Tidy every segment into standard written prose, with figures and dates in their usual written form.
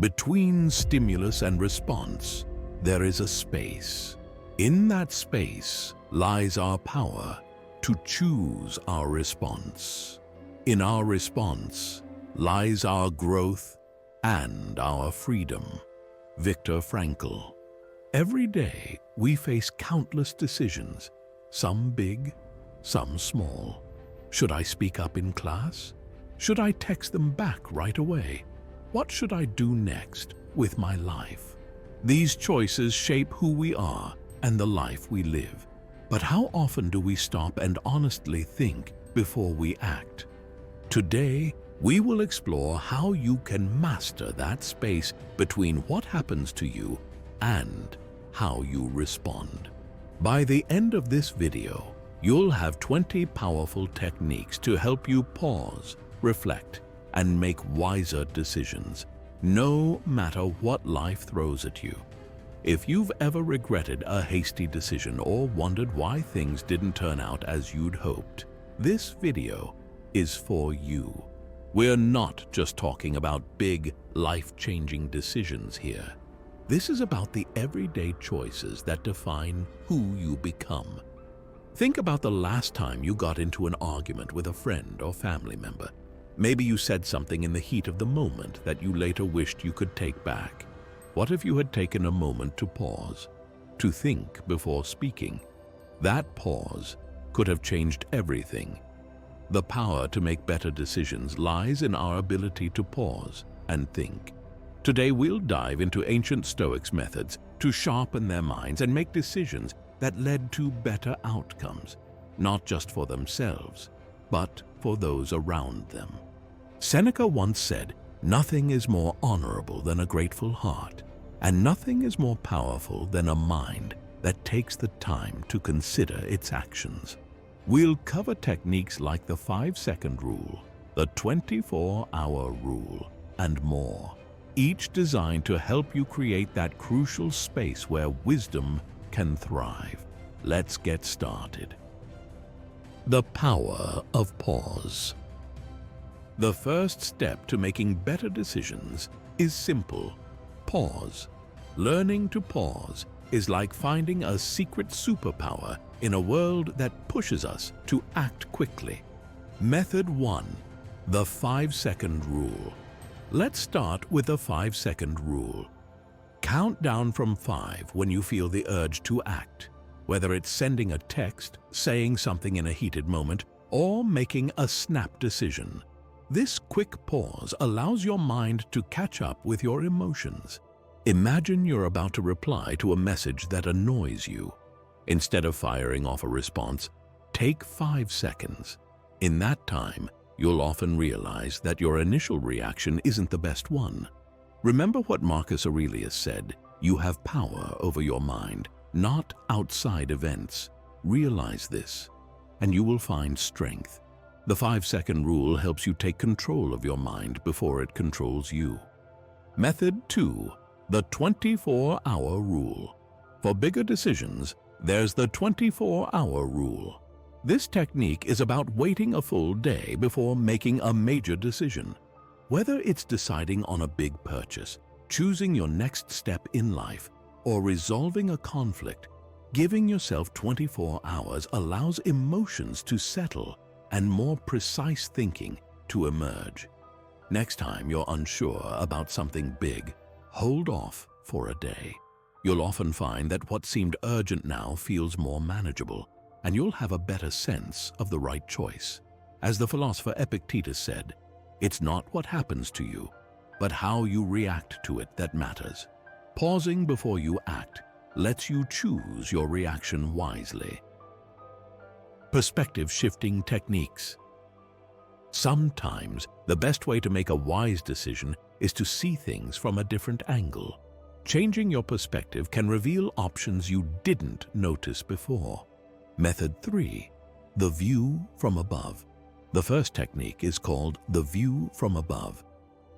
Between stimulus and response, there is a space. In that space lies our power to choose our response. In our response lies our growth and our freedom. Viktor Frankl. Every day we face countless decisions, some big, some small. Should I speak up in class? Should I text them back right away? What should I do next with my life? These choices shape who we are and the life we live. But how often do we stop and honestly think before we act? Today, we will explore how you can master that space between what happens to you and how you respond. By the end of this video, you'll have 20 powerful techniques to help you pause, reflect, and make wiser decisions, no matter what life throws at you. If you've ever regretted a hasty decision or wondered why things didn't turn out as you'd hoped, this video is for you. We're not just talking about big, life-changing decisions here. This is about the everyday choices that define who you become. Think about the last time you got into an argument with a friend or family member. Maybe you said something in the heat of the moment that you later wished you could take back. What if you had taken a moment to pause, to think before speaking? That pause could have changed everything. The power to make better decisions lies in our ability to pause and think. Today we'll dive into ancient Stoics' methods to sharpen their minds and make decisions that led to better outcomes, not just for themselves, but for those around them. Seneca once said, "Nothing is more honorable than a grateful heart, and nothing is more powerful than a mind that takes the time to consider its actions." We'll cover techniques like the 5-second rule, the 24-hour rule, and more, each designed to help you create that crucial space where wisdom can thrive. Let's get started. The power of pause. The first step to making better decisions is simple: pause. Learning to pause is like finding a secret superpower in a world that pushes us to act quickly. Method 1. The 5-second rule. Let's start with the 5-second rule. Count down from 5 when you feel the urge to act, whether it's sending a text, saying something in a heated moment, or making a snap decision. This quick pause allows your mind to catch up with your emotions. Imagine you're about to reply to a message that annoys you. Instead of firing off a response, take 5 seconds. In that time, you'll often realize that your initial reaction isn't the best one. Remember what Marcus Aurelius said, "You have power over your mind, not outside events." Realize this, and you will find strength. The 5-second rule helps you take control of your mind before it controls you. Method 2. The 24-hour rule. For bigger decisions, there's the 24-hour rule. This technique is about waiting a full day before making a major decision. Whether it's deciding on a big purchase, choosing your next step in life, or resolving a conflict, giving yourself 24 hours allows emotions to settle and more precise thinking to emerge. Next time you're unsure about something big, hold off for a day. You'll often find that what seemed urgent now feels more manageable, and you'll have a better sense of the right choice. As the philosopher Epictetus said, "It's not what happens to you, but how you react to it that matters." Pausing before you act lets you choose your reaction wisely. Perspective-shifting techniques. Sometimes the best way to make a wise decision is to see things from a different angle. Changing your perspective can reveal options you didn't notice before. Method 3. The view from above. The first technique is called the view from above.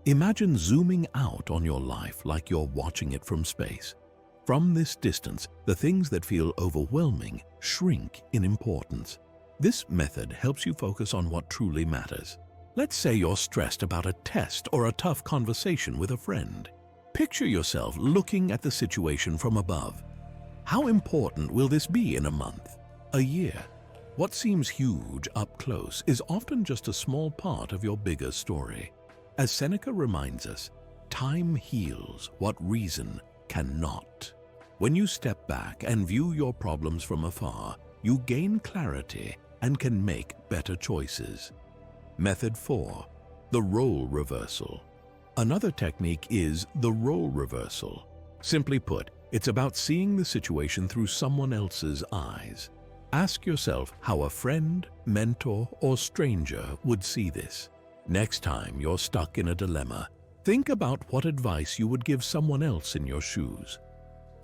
Imagine zooming out on your life like you're watching it from space. From this distance, the things that feel overwhelming shrink in importance. This method helps you focus on what truly matters. Let's say you're stressed about a test or a tough conversation with a friend. Picture yourself looking at the situation from above. How important will this be in a month, a year? What seems huge up close is often just a small part of your bigger story. As Seneca reminds us, time heals what reason cannot. When you step back and view your problems from afar, you gain clarity and can make better choices. Method 4. The role reversal. Another technique is the role reversal. Simply put, it's about seeing the situation through someone else's eyes. Ask yourself how a friend, mentor, or stranger would see this. Next time you're stuck in a dilemma, think about what advice you would give someone else in your shoes.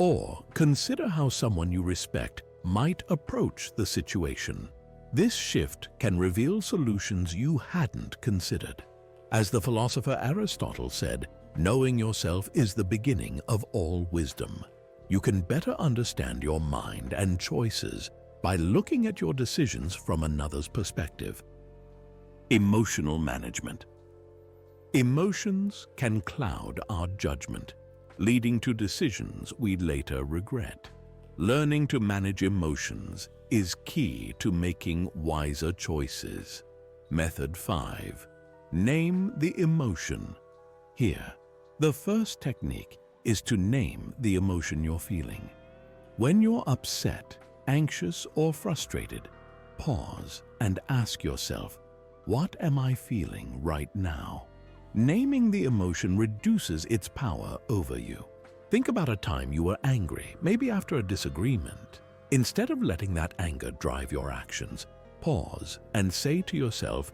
Or consider how someone you respect might approach the situation. This shift can reveal solutions you hadn't considered. As the philosopher Aristotle said, knowing yourself is the beginning of all wisdom. You can better understand your mind and choices by looking at your decisions from another's perspective. Emotional management. Emotions can cloud our judgment, leading to decisions we later regret. Learning to manage emotions is key to making wiser choices. Method 5. Name the emotion. Here, the first technique is to name the emotion you're feeling. When you're upset, anxious, or frustrated, pause and ask yourself, what am I feeling right now? Naming the emotion reduces its power over you. Think about a time you were angry, maybe after a disagreement. Instead of letting that anger drive your actions, pause and say to yourself,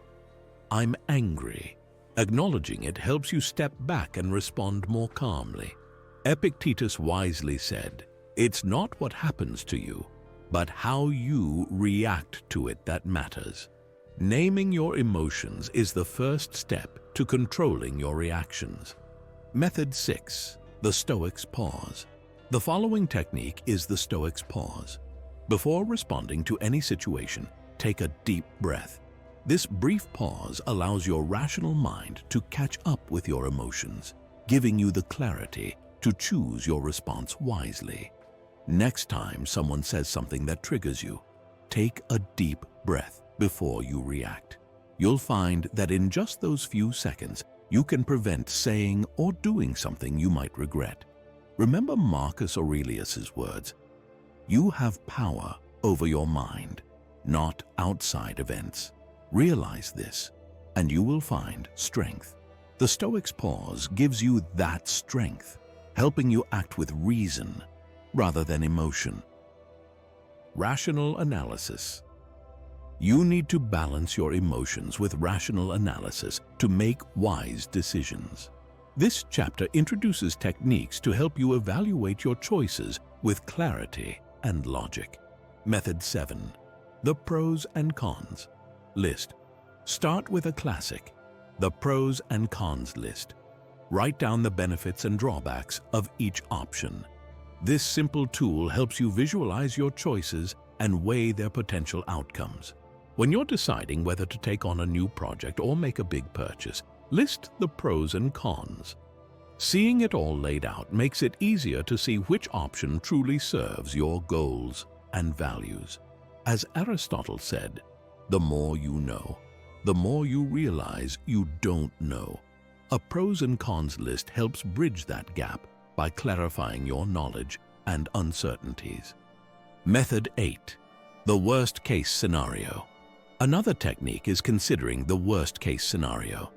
I'm angry. Acknowledging it helps you step back and respond more calmly. Epictetus wisely said, it's not what happens to you, but how you react to it that matters. Naming your emotions is the first step to controlling your reactions. Method 6. The Stoic's pause. The following technique is the Stoic's pause. Before responding to any situation, take a deep breath. This brief pause allows your rational mind to catch up with your emotions, giving you the clarity to choose your response wisely. Next time someone says something that triggers you, take a deep breath before you react. You'll find that in just those few seconds, you can prevent saying or doing something you might regret. Remember Marcus Aurelius's words, "You have power over your mind, not outside events." Realize this, and you will find strength. The Stoic's pause gives you that strength, helping you act with reason rather than emotion. Rational analysis. You need to balance your emotions with rational analysis to make wise decisions. This chapter introduces techniques to help you evaluate your choices with clarity and logic. Method 7. The pros and cons list. Start with a classic, the pros and cons list. Write down the benefits and drawbacks of each option. This simple tool helps you visualize your choices and weigh their potential outcomes. When you're deciding whether to take on a new project or make a big purchase, list the pros and cons. Seeing it all laid out makes it easier to see which option truly serves your goals and values. As Aristotle said, the more you know, the more you realize you don't know. A pros and cons list helps bridge that gap by clarifying your knowledge and uncertainties. Method 8. The worst case scenario. Another technique is considering the worst case scenario.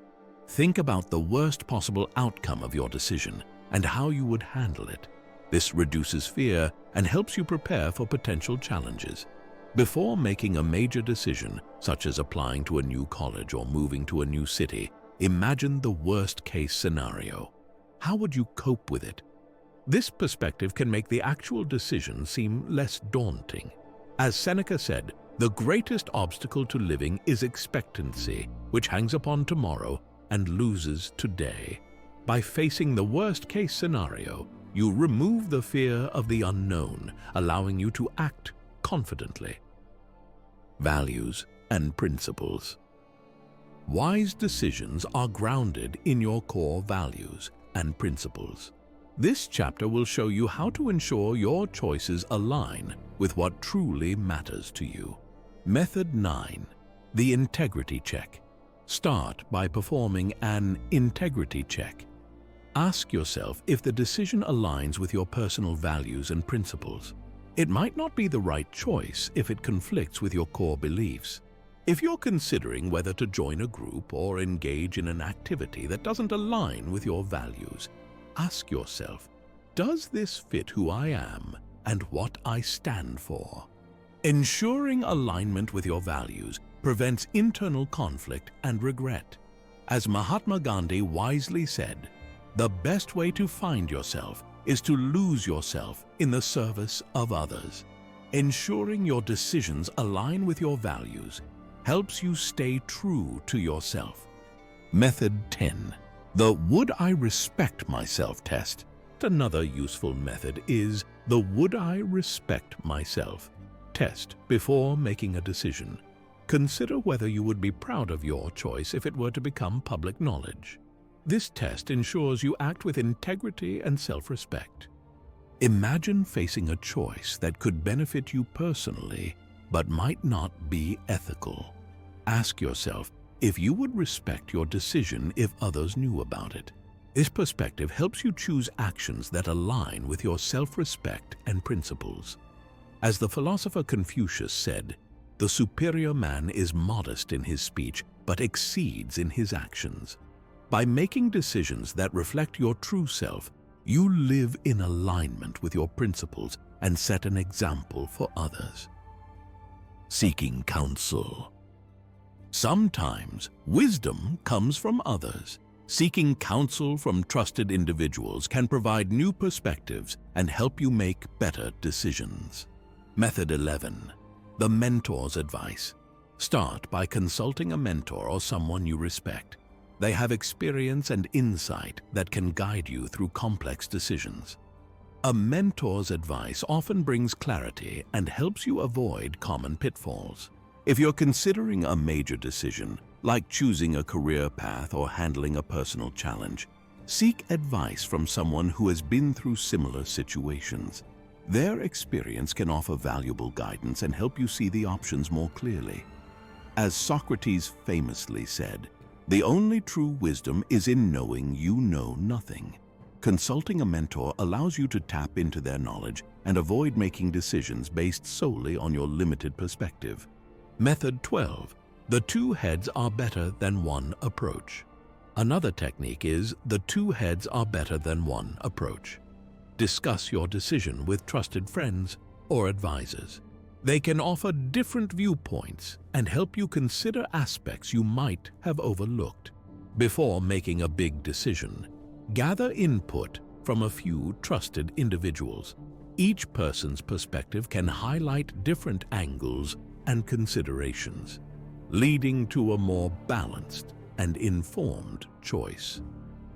Think about the worst possible outcome of your decision and how you would handle it. This reduces fear and helps you prepare for potential challenges. Before making a major decision, such as applying to a new college or moving to a new city, imagine the worst-case scenario. How would you cope with it? This perspective can make the actual decision seem less daunting. As Seneca said, the greatest obstacle to living is expectancy, which hangs upon tomorrow and loses today. By facing the worst-case scenario, you remove the fear of the unknown, allowing you to act confidently. Values and principles. Wise decisions are grounded in your core values and principles. This chapter will show you how to ensure your choices align with what truly matters to you. Method 9. The integrity check. Start by performing an integrity check. Ask yourself if the decision aligns with your personal values and principles. It might not be the right choice if it conflicts with your core beliefs. If you're considering whether to join a group or engage in an activity that doesn't align with your values, ask yourself, does this fit who I am and what I stand for? Ensuring alignment with your values prevents internal conflict and regret. As Mahatma Gandhi wisely said, the best way to find yourself is to lose yourself in the service of others. Ensuring your decisions align with your values helps you stay true to yourself. Method 10. The Would I Respect Myself test. Another useful method is the Would I Respect Myself test before making a decision. Consider whether you would be proud of your choice if it were to become public knowledge. This test ensures you act with integrity and self-respect. Imagine facing a choice that could benefit you personally but might not be ethical. Ask yourself if you would respect your decision if others knew about it. This perspective helps you choose actions that align with your self-respect and principles. As the philosopher Confucius said, the superior man is modest in his speech but exceeds in his actions. By making decisions that reflect your true self, you live in alignment with your principles and set an example for others. Seeking counsel. Sometimes wisdom comes from others. Seeking counsel from trusted individuals can provide new perspectives and help you make better decisions. Method 11. The mentor's advice. Start by consulting a mentor or someone you respect. They have experience and insight that can guide you through complex decisions. A mentor's advice often brings clarity and helps you avoid common pitfalls. If you're considering a major decision, like choosing a career path or handling a personal challenge, seek advice from someone who has been through similar situations. Their experience can offer valuable guidance and help you see the options more clearly. As Socrates famously said, the only true wisdom is in knowing you know nothing. Consulting a mentor allows you to tap into their knowledge and avoid making decisions based solely on your limited perspective. Method 12. The two heads are better than one approach. Another technique is the two heads are better than one approach. Discuss your decision with trusted friends or advisors. They can offer different viewpoints and help you consider aspects you might have overlooked. Before making a big decision, gather input from a few trusted individuals. Each person's perspective can highlight different angles and considerations, leading to a more balanced and informed choice.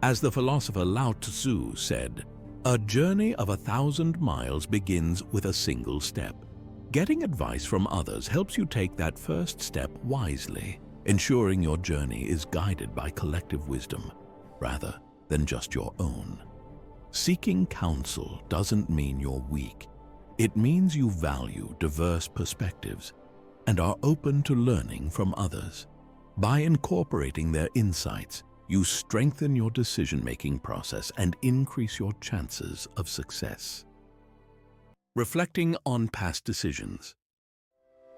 As the philosopher Lao Tzu said, "A journey of 1,000 miles begins with a single step." Getting advice from others helps you take that first step wisely, ensuring your journey is guided by collective wisdom rather than just your own. Seeking counsel doesn't mean you're weak. It means you value diverse perspectives and are open to learning from others. By incorporating their insights, you strengthen your decision-making process and increase your chances of success. Reflecting on past decisions.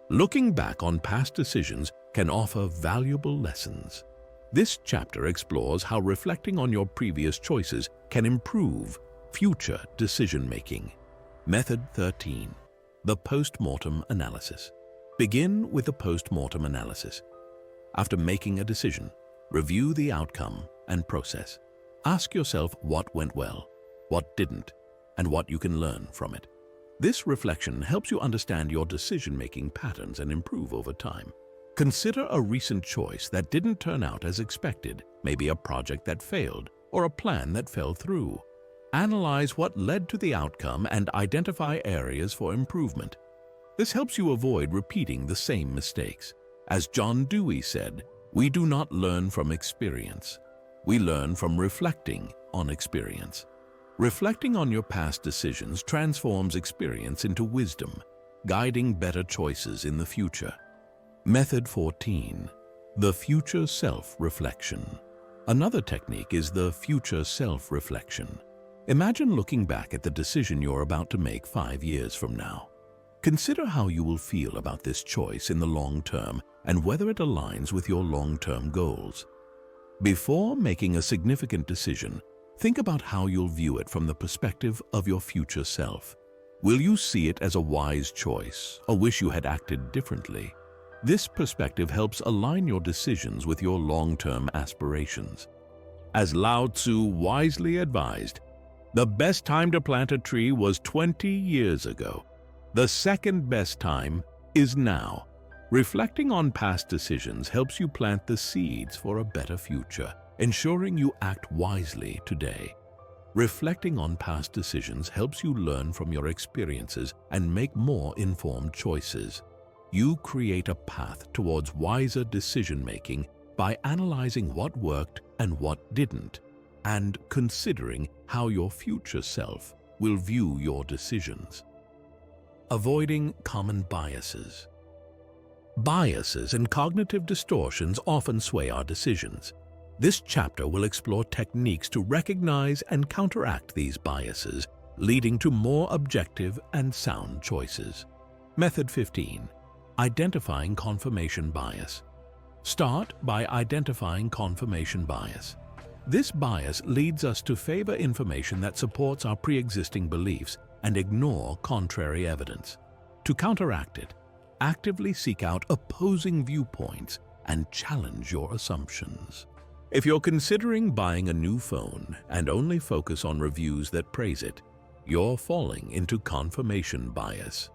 Looking back on past decisions can offer valuable lessons. This chapter explores how reflecting on your previous choices can improve future decision-making. Method 13. The post-mortem analysis. Begin with the post-mortem analysis. After making a decision, review the outcome and process. Ask yourself what went well, what didn't, and what you can learn from it. This reflection helps you understand your decision-making patterns and improve over time. Consider a recent choice that didn't turn out as expected, maybe a project that failed or a plan that fell through. Analyze what led to the outcome and identify areas for improvement. This helps you avoid repeating the same mistakes. As John Dewey said, "We do not learn from experience. We learn from reflecting on experience." Reflecting on your past decisions transforms experience into wisdom, guiding better choices in the future. Method 14. The future self-reflection. Another technique is the future self-reflection. Imagine looking back at the decision you're about to make 5 years from now. Consider how you will feel about this choice in the long term and whether it aligns with your long-term goals. Before making a significant decision, think about how you'll view it from the perspective of your future self. Will you see it as a wise choice or wish you had acted differently? This perspective helps align your decisions with your long-term aspirations. As Lao Tzu wisely advised, the best time to plant a tree was 20 years ago. The second best time is now. Reflecting on past decisions helps you plant the seeds for a better future, ensuring you act wisely today. Reflecting on past decisions helps you learn from your experiences and make more informed choices. You create a path towards wiser decision-making by analyzing what worked and what didn't, and considering how your future self will view your decisions. Avoiding common biases. Biases and cognitive distortions often sway our decisions. This chapter will explore techniques to recognize and counteract these biases, leading to more objective and sound choices. Method 15. Identifying confirmation bias. Start by identifying confirmation bias. This bias leads us to favor information that supports our pre-existing beliefs and ignore contrary evidence. To counteract it, actively seek out opposing viewpoints and challenge your assumptions. If you're considering buying a new phone and only focus on reviews that praise it, you're falling into confirmation bias.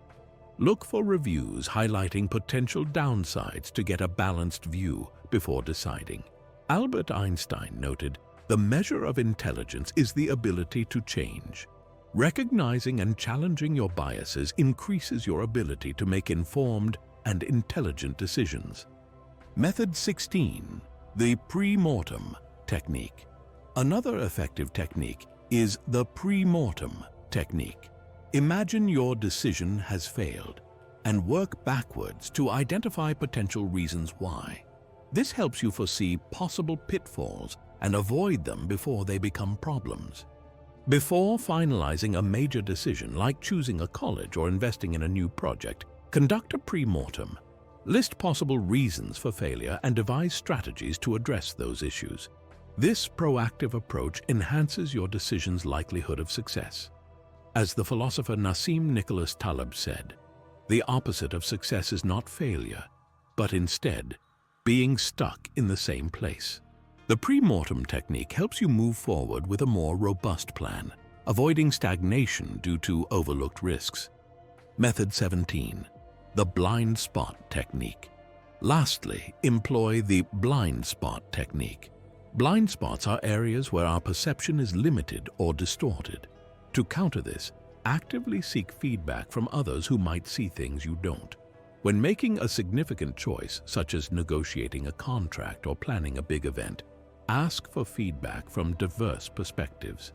Look for reviews highlighting potential downsides to get a balanced view before deciding. Albert Einstein noted, "The measure of intelligence is the ability to change." Recognizing and challenging your biases increases your ability to make informed and intelligent decisions. Method 16. The pre-mortem technique. Another effective technique is the pre-mortem technique. Imagine your decision has failed and work backwards to identify potential reasons why. This helps you foresee possible pitfalls and avoid them before they become problems. Before finalizing a major decision like choosing a college or investing in a new project, conduct a pre-mortem. List possible reasons for failure and devise strategies to address those issues. This proactive approach enhances your decision's likelihood of success. As the philosopher Nassim Nicholas Taleb said, the opposite of success is not failure, but instead being stuck in the same place. The pre-mortem technique helps you move forward with a more robust plan, avoiding stagnation due to overlooked risks. Method 17. The blind spot technique. Lastly, employ the blind spot technique. Blind spots are areas where our perception is limited or distorted. To counter this, actively seek feedback from others who might see things you don't. When making a significant choice, such as negotiating a contract or planning a big event, ask for feedback from diverse perspectives.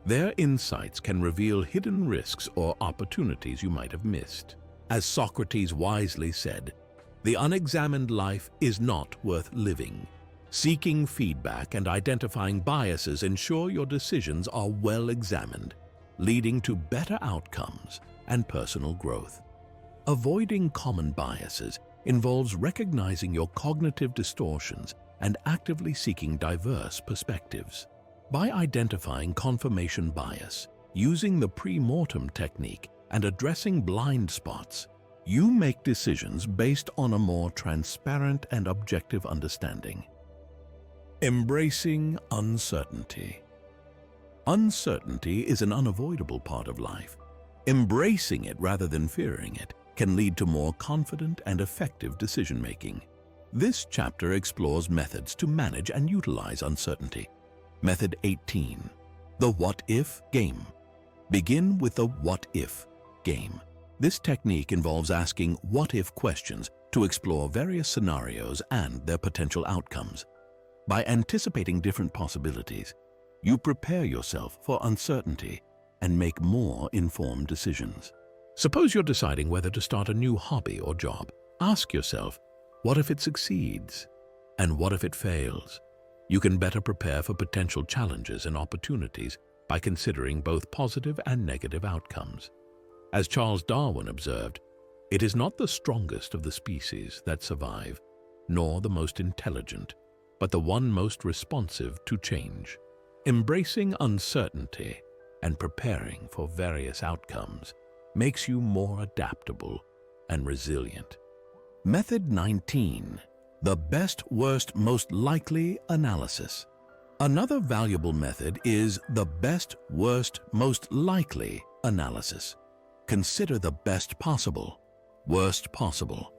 Their insights can reveal hidden risks or opportunities you might have missed. As Socrates wisely said, the unexamined life is not worth living. Seeking feedback and identifying biases ensure your decisions are well examined, leading to better outcomes and personal growth. Avoiding common biases involves recognizing your cognitive distortions and actively seeking diverse perspectives. By identifying confirmation bias, using the pre-mortem technique, and addressing blind spots, you make decisions based on a more transparent and objective understanding. Embracing uncertainty. Uncertainty is an unavoidable part of life. Embracing it rather than fearing it can lead to more confident and effective decision-making. This chapter explores methods to manage and utilize uncertainty. Method 18. The what-if game. Begin with the what-if game. This technique involves asking what-if questions to explore various scenarios and their potential outcomes. By anticipating different possibilities, You prepare yourself for uncertainty and make more informed decisions. Suppose you're deciding whether to start a new hobby or job. Ask yourself, what if it succeeds? And what if it fails? You can better prepare for potential challenges and opportunities by considering both positive and negative outcomes. As Charles Darwin observed, it is not the strongest of the species that survive, nor the most intelligent, but the one most responsive to change. Embracing uncertainty and preparing for various outcomes makes you more adaptable and resilient. Method 19. The best, worst, most likely analysis. Another valuable method is the best, worst, most likely analysis. Consider the best possible, worst possible,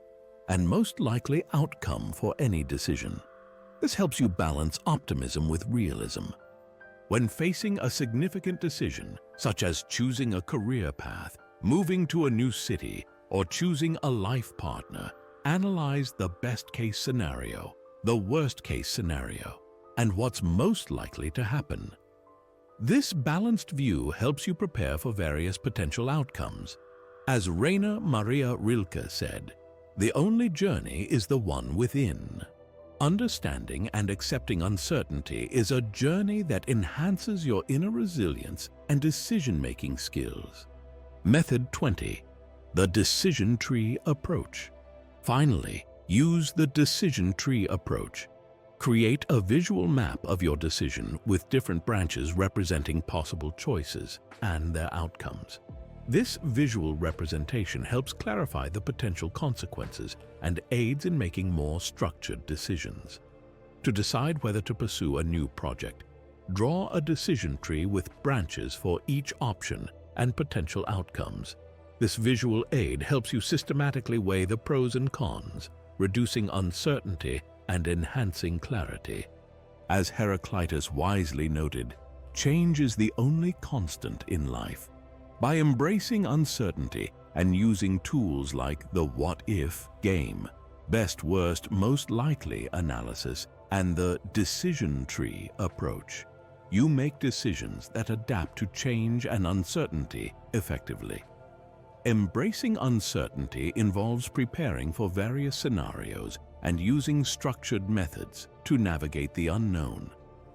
and most likely outcome for any decision. This helps you balance optimism with realism. When facing a significant decision, such as choosing a career path, moving to a new city, or choosing a life partner, analyze the best-case scenario, the worst-case scenario, and what's most likely to happen. This balanced view helps you prepare for various potential outcomes. As Rainer Maria Rilke said, "The only journey is the one within." Understanding and accepting uncertainty is a journey that enhances your inner resilience and decision-making skills. Method 20. The decision tree approach. Finally, use the decision tree approach. Create a visual map of your decision with different branches representing possible choices and their outcomes. This visual representation helps clarify the potential consequences and aids in making more structured decisions. To decide whether to pursue a new project, draw a decision tree with branches for each option and potential outcomes. This visual aid helps you systematically weigh the pros and cons, reducing uncertainty and enhancing clarity. As Heraclitus wisely noted, change is the only constant in life. By embracing uncertainty and using tools like the what-if game, best, worst, most likely analysis, and the decision tree approach, you make decisions that adapt to change and uncertainty effectively. Embracing uncertainty involves preparing for various scenarios and using structured methods to navigate the unknown.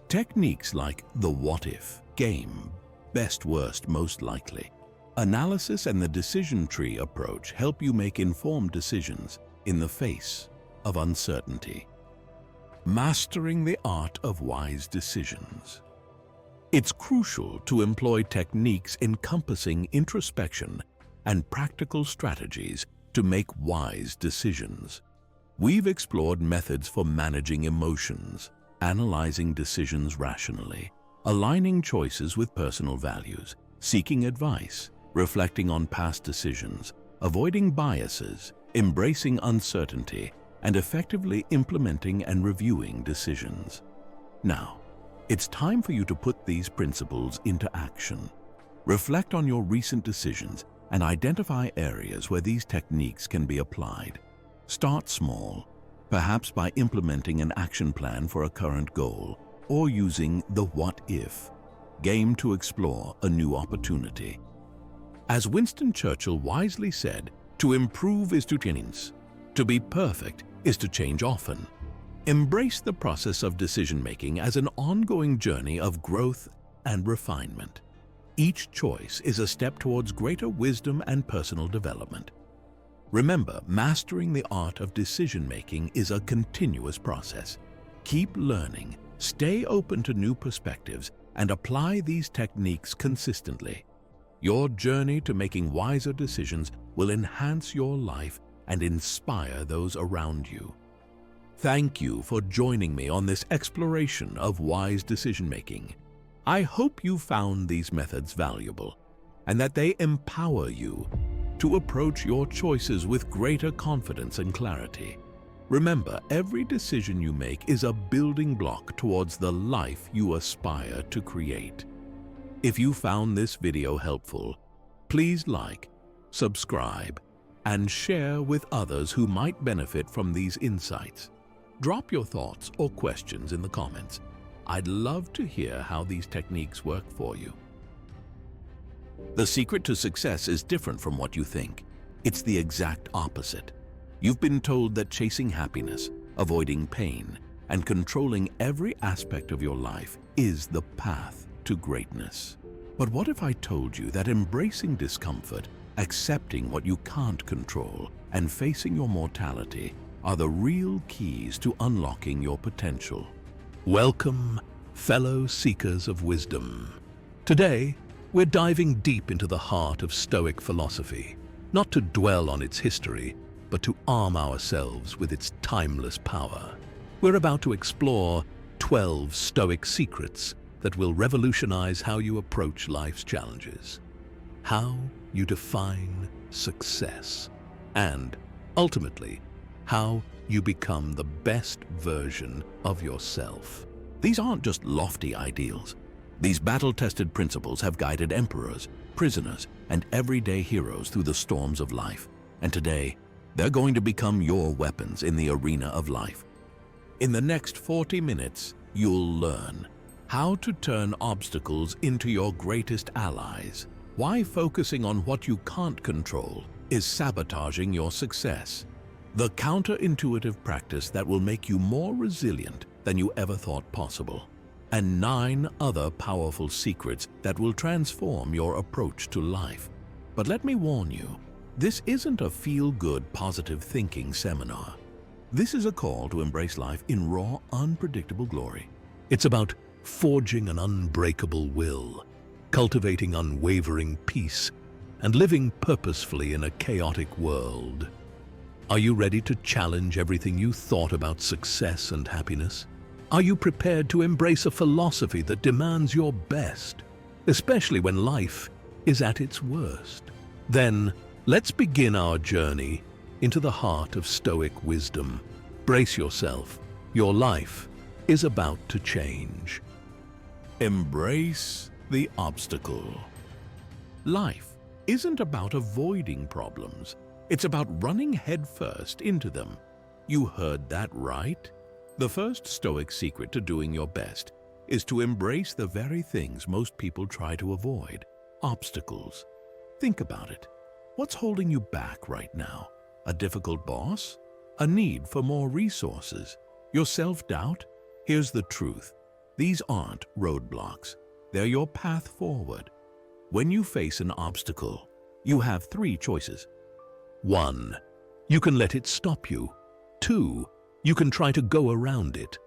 Techniques like the what-if game, best, worst, most likely, analysis, and the decision tree approach help you make informed decisions in the face of uncertainty. Mastering the art of wise decisions. It's crucial to employ techniques encompassing introspection and practical strategies to make wise decisions. We've explored methods for managing emotions, analyzing decisions rationally, aligning choices with personal values, seeking advice, reflecting on past decisions, avoiding biases, embracing uncertainty, and effectively implementing and reviewing decisions. Now, it's time for you to put these principles into action. Reflect on your recent decisions and identify areas where these techniques can be applied. Start small, perhaps by implementing an action plan for a current goal or using the what-if game to explore a new opportunity. As Winston Churchill wisely said, to improve is to change. To be perfect is to change often. Embrace the process of decision-making as an ongoing journey of growth and refinement. Each choice is a step towards greater wisdom and personal development. Remember, mastering the art of decision-making is a continuous process. Keep learning, stay open to new perspectives, and apply these techniques consistently. Your journey to making wiser decisions will enhance your life and inspire those around you. Thank you for joining me on this exploration of wise decision-making. I hope you found these methods valuable and that they empower you to approach your choices with greater confidence and clarity. Remember, every decision you make is a building block towards the life you aspire to create. If you found this video helpful, please like, subscribe, and share with others who might benefit from these insights. Drop your thoughts or questions in the comments. I'd love to hear how these techniques work for you. The secret to success is different from what you think. It's the exact opposite. You've been told that chasing happiness, avoiding pain, and controlling every aspect of your life is the path to greatness. But what if I told you that embracing discomfort, accepting what you can't control, and facing your mortality are the real keys to unlocking your potential? Welcome, fellow seekers of wisdom. Today, we're diving deep into the heart of Stoic philosophy, not to dwell on its history, but to arm ourselves with its timeless power. We're about to explore 12 Stoic secrets that will revolutionize how you approach life's challenges, how you define success, and, ultimately, how you become the best version of yourself. These aren't just lofty ideals. These battle-tested principles have guided emperors, prisoners, and everyday heroes through the storms of life. And today, they're going to become your weapons in the arena of life. In the next 40 minutes, you'll learn how to turn obstacles into your greatest allies, why focusing on what you can't control is sabotaging your success, the counterintuitive practice that will make you more resilient than you ever thought possible, and 9 other powerful secrets that will transform your approach to life. But let me warn you, this isn't a feel-good, positive thinking seminar. This is a call to embrace life in raw, unpredictable glory. It's about forging an unbreakable will, cultivating unwavering peace, and living purposefully in a chaotic world. Are you ready to challenge everything you thought about success and happiness? Are you prepared to embrace a philosophy that demands your best, especially when life is at its worst? Then, let's begin our journey into the heart of Stoic wisdom. Brace yourself. Your life is about to change. Embrace the obstacle. Life isn't about avoiding problems. It's about running headfirst into them. You heard that right. The first Stoic secret to doing your best is to embrace the very things most people try to avoid: obstacles. Think about it. What's holding you back right now? A difficult boss? A need for more resources? Your self-doubt? Here's the truth. These aren't roadblocks. They're your path forward. When you face an obstacle, you have 3 choices. 1. You can let it stop you. 2. You can try to go around it.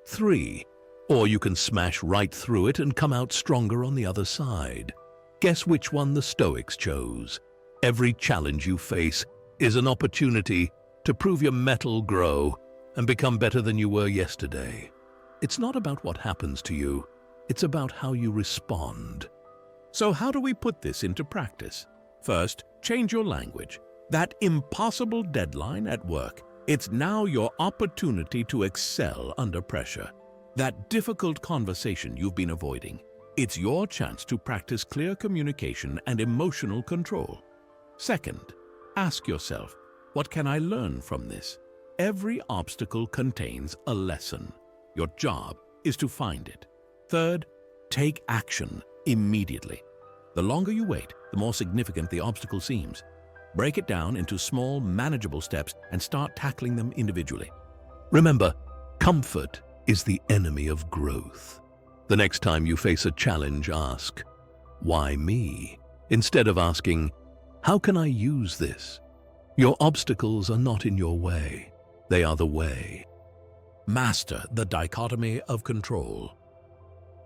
3. Or you can smash right through it and come out stronger on the other side. Guess which one the Stoics chose? Every challenge you face is an opportunity to prove your mettle, grow, and become better than you were yesterday. It's not about what happens to you, it's about how you respond. So how do we put this into practice? First, change your language. That impossible deadline at work, it's now your opportunity to excel under pressure. That difficult conversation you've been avoiding, it's your chance to practice clear communication and emotional control. Second, ask yourself, what can I learn from this? Every obstacle contains a lesson. Your job is to find it. Third, take action immediately. The longer you wait, the more significant the obstacle seems. Break it down into small, manageable steps and start tackling them individually. Remember, comfort is the enemy of growth. The next time you face a challenge, ask, "Why me?" instead of asking, "How can I use this?" Your obstacles are not in your way. They are the way. Master the dichotomy of control.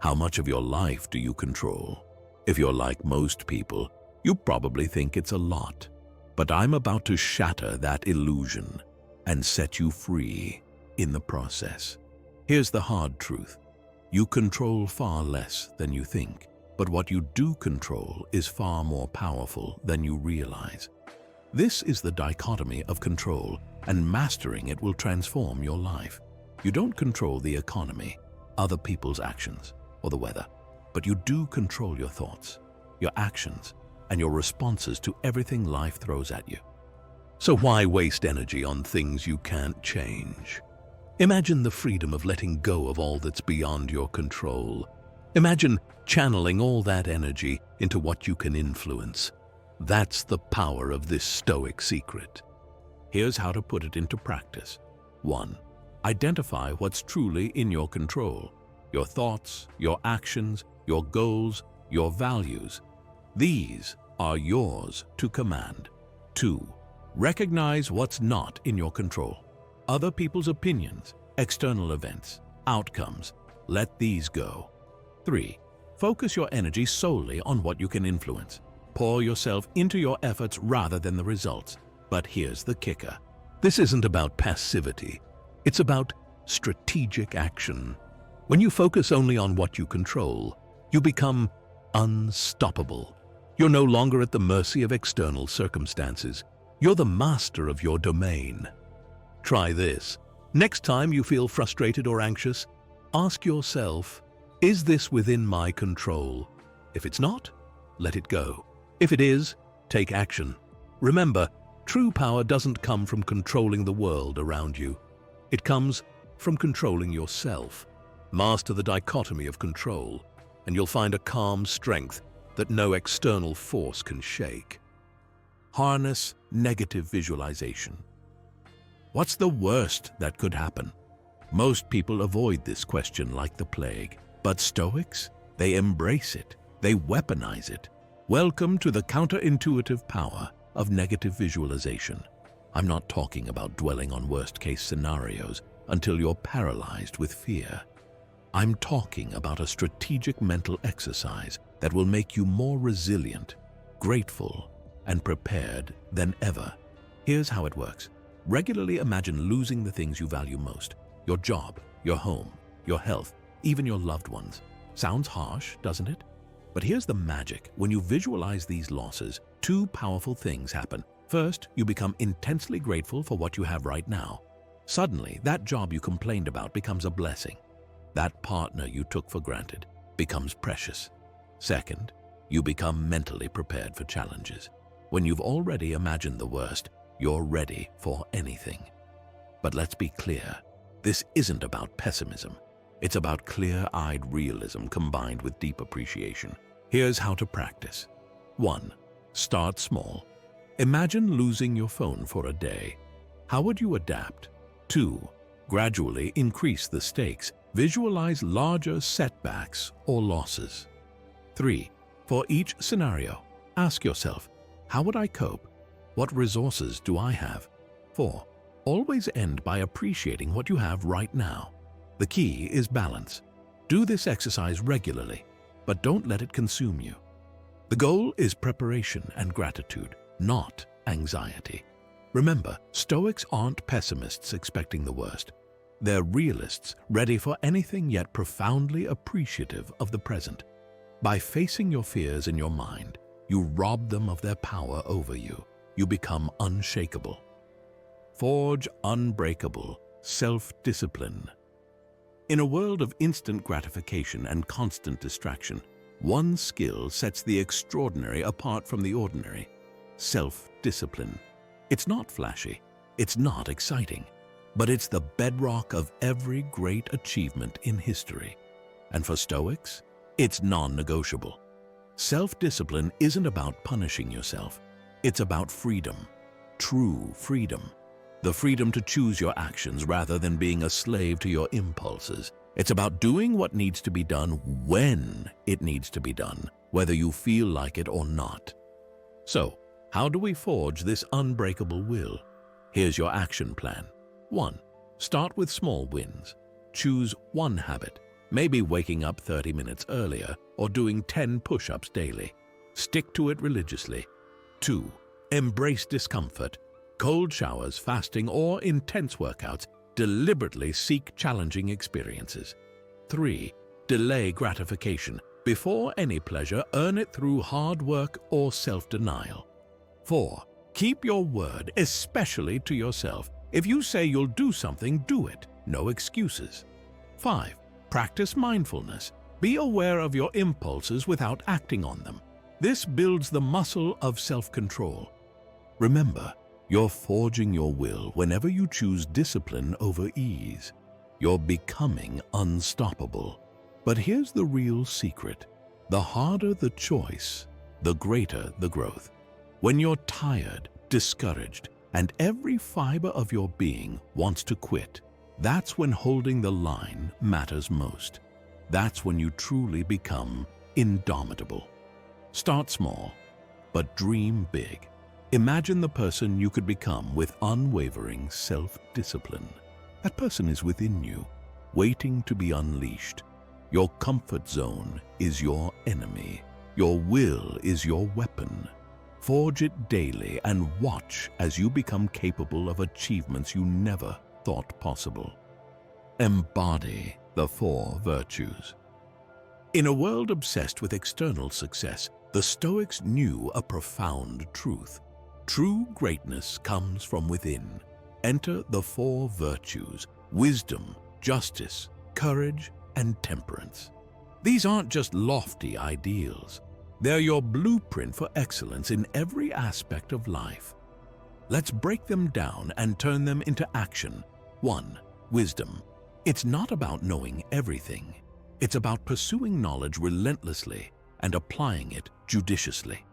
How much of your life do you control? If you're like most people, you probably think it's a lot. But I'm about to shatter that illusion and set you free in the process. Here's the hard truth. You control far less than you think, but what you do control is far more powerful than you realize. This is the dichotomy of control, and mastering it will transform your life. You don't control the economy, other people's actions, or the weather, but you do control your thoughts, your actions, and your responses to everything life throws at you. So why waste energy on things you can't change? Imagine the freedom of letting go of all that's beyond your control. Imagine channeling all that energy into what you can influence. That's the power of this Stoic secret. Here's how to put it into practice. 1. Identify what's truly in your control. Your thoughts, your actions, your goals, your values. These are yours to command. 2. Recognize what's not in your control. Other people's opinions, external events, outcomes. Let these go. 3. Focus your energy solely on what you can influence. Pour yourself into your efforts rather than the results. But here's the kicker. This isn't about passivity. It's about strategic action. When you focus only on what you control, you become unstoppable. You're no longer at the mercy of external circumstances. You're the master of your domain. Try this. Next time you feel frustrated or anxious, ask yourself, is this within my control? If it's not, let it go. If it is, take action. Remember, true power doesn't come from controlling the world around you. It comes from controlling yourself. Master the dichotomy of control, and you'll find a calm strength that no external force can shake. Harness negative visualization. What's the worst that could happen? Most people avoid this question like the plague, but Stoics, they embrace it, they weaponize it. Welcome to the counterintuitive power of negative visualization. I'm not talking about dwelling on worst-case scenarios until you're paralyzed with fear. I'm talking about a strategic mental exercise that will make you more resilient, grateful, and prepared than ever. Here's how it works. Regularly imagine losing the things you value most: your job, your home, your health, even your loved ones. Sounds harsh, doesn't it? But here's the magic. When you visualize these losses, two powerful things happen. First, you become intensely grateful for what you have right now. Suddenly, that job you complained about becomes a blessing. That partner you took for granted becomes precious. Second, you become mentally prepared for challenges. When you've already imagined the worst, you're ready for anything. But let's be clear, this isn't about pessimism. It's about clear-eyed realism combined with deep appreciation. Here's how to practice. 1. Start small. Imagine losing your phone for a day. How would you adapt? 2. Gradually increase the stakes. Visualize larger setbacks or losses. 3. For each scenario, ask yourself, how would I cope? What resources do I have? 4. Always end by appreciating what you have right now. The key is balance. Do this exercise regularly, but don't let it consume you. The goal is preparation and gratitude, not anxiety. Remember, Stoics aren't pessimists expecting the worst. They're realists, ready for anything yet profoundly appreciative of the present. By facing your fears in your mind, you rob them of their power over you. You become unshakable. Forge unbreakable self-discipline. In a world of instant gratification and constant distraction, one skill sets the extraordinary apart from the ordinary: self-discipline. It's not flashy, it's not exciting, but it's the bedrock of every great achievement in history. And for Stoics, it's non-negotiable. Self-discipline isn't about punishing yourself. It's about freedom, true freedom. The freedom to choose your actions rather than being a slave to your impulses. It's about doing what needs to be done when it needs to be done, whether you feel like it or not. So, how do we forge this unbreakable will? Here's your action plan. 1. Start with small wins. Choose one habit, maybe waking up 30 minutes earlier or doing 10 push-ups daily. Stick to it religiously. 2. Embrace discomfort. Cold showers, fasting, or intense workouts. Deliberately seek challenging experiences. 3. Delay gratification. Before any pleasure, earn it through hard work or self-denial. 4. Keep your word, especially to yourself. If you say you'll do something, do it. No excuses. 5. Practice mindfulness. Be aware of your impulses without acting on them. This builds the muscle of self-control. Remember, you're forging your will whenever you choose discipline over ease. You're becoming unstoppable. But here's the real secret. The harder the choice, the greater the growth. When you're tired, discouraged, and every fiber of your being wants to quit, that's when holding the line matters most. That's when you truly become indomitable. Start small, but dream big. Imagine the person you could become with unwavering self-discipline. That person is within you, waiting to be unleashed. Your comfort zone is your enemy. Your will is your weapon. Forge it daily and watch as you become capable of achievements you never thought possible. Embody the 4 virtues. In a world obsessed with external success, the Stoics knew a profound truth. True greatness comes from within. Enter the 4 virtues: wisdom, justice, courage, and temperance. These aren't just lofty ideals. They're your blueprint for excellence in every aspect of life. Let's break them down and turn them into action. 1. Wisdom. It's not about knowing everything. It's about pursuing knowledge relentlessly and applying it judiciously.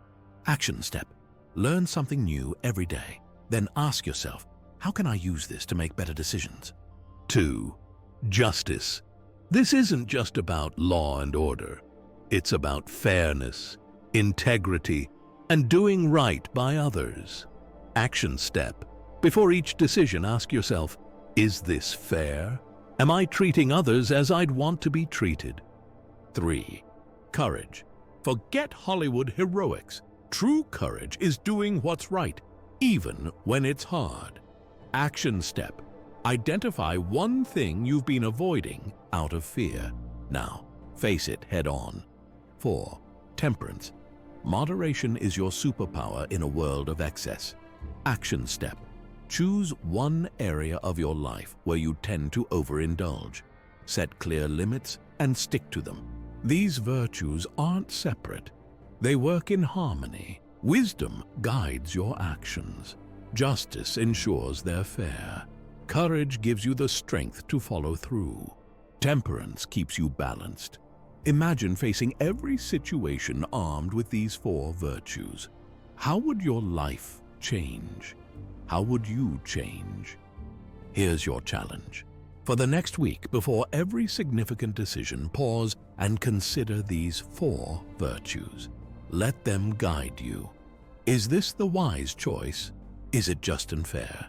Action step. Learn something new every day. Then ask yourself, how can I use this to make better decisions? 2. Justice. This isn't just about law and order. It's about fairness, integrity, and doing right by others. Action step. Before each decision, ask yourself, is this fair? Am I treating others as I'd want to be treated? 3. Courage. Forget Hollywood heroics. True courage is doing what's right, even when it's hard. Action step. Identify one thing you've been avoiding out of fear. Now, face it head on. 4. Temperance. Moderation is your superpower in a world of excess. Action step. Choose one area of your life where you tend to overindulge. Set clear limits and stick to them. These virtues aren't separate. They work in harmony. Wisdom guides your actions. Justice ensures they're fair. Courage gives you the strength to follow through. Temperance keeps you balanced. Imagine facing every situation armed with these 4 virtues. How would your life change? How would you change? Here's your challenge. For the next week, before every significant decision, pause and consider these 4 virtues. Let them guide you. Is this the wise choice? Is it just and fair?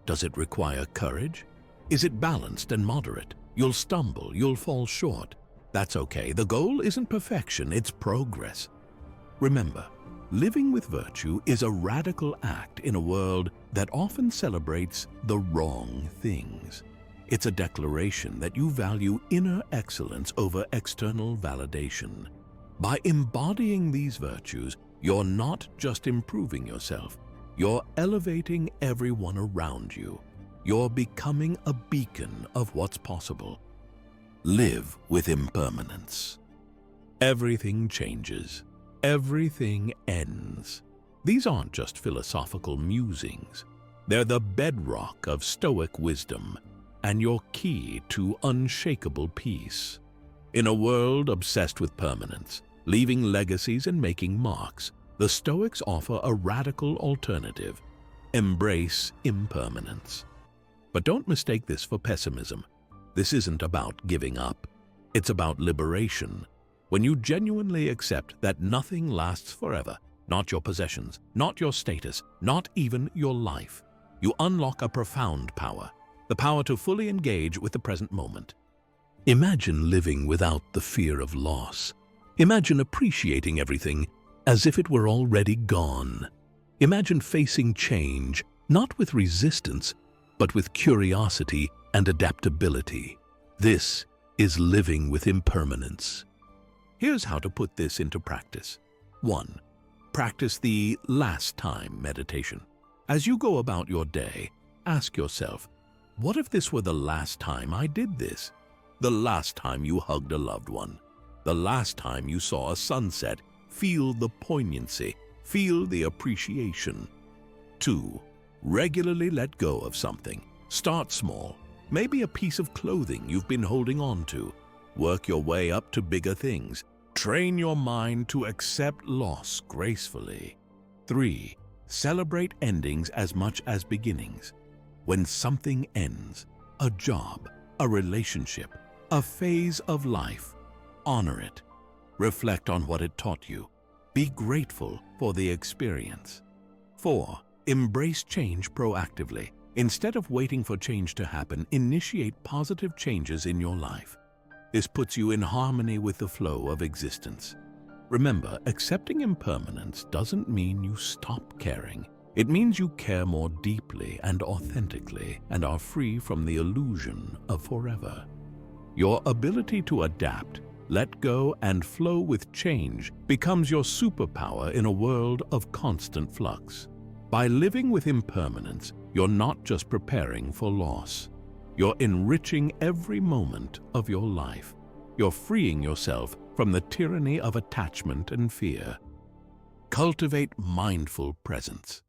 Does it require courage? Is it balanced and moderate? You'll stumble, you'll fall short. That's okay. The goal isn't perfection, it's progress. Remember, living with virtue is a radical act in a world that often celebrates the wrong things. It's a declaration that you value inner excellence over external validation. By embodying these virtues, you're not just improving yourself, you're elevating everyone around you. You're becoming a beacon of what's possible. Live with impermanence. Everything changes. Everything ends. These aren't just philosophical musings. They're the bedrock of Stoic wisdom and your key to unshakable peace. In a world obsessed with permanence, leaving legacies and making marks, the Stoics offer a radical alternative. Embrace impermanence. But don't mistake this for pessimism. This isn't about giving up. It's about liberation. When you genuinely accept that nothing lasts forever, not your possessions, not your status, not even your life, you unlock a profound power, the power to fully engage with the present moment. Imagine living without the fear of loss. Imagine appreciating everything as if it were already gone. Imagine facing change, not with resistance, but with curiosity and adaptability. This is living with impermanence. Here's how to put this into practice. 1. Practice the last time meditation. As you go about your day, ask yourself, what if this were the last time I did this? The last time you hugged a loved one. The last time you saw a sunset. Feel the poignancy. Feel the appreciation. 2. Regularly let go of something. Start small. Maybe a piece of clothing you've been holding on to. Work your way up to bigger things. Train your mind to accept loss gracefully. 3. Celebrate endings as much as beginnings. When something ends, a job, a relationship, a phase of life, honor it. Reflect on what it taught you. Be grateful for the experience. 4. Embrace change proactively. Instead of waiting for change to happen, initiate positive changes in your life. This puts you in harmony with the flow of existence. Remember, accepting impermanence doesn't mean you stop caring. It means you care more deeply and authentically and are free from the illusion of forever. Your ability to adapt, let go, and flow with change becomes your superpower in a world of constant flux. By living with impermanence, you're not just preparing for loss. You're enriching every moment of your life. You're freeing yourself from the tyranny of attachment and fear. Cultivate mindful presence.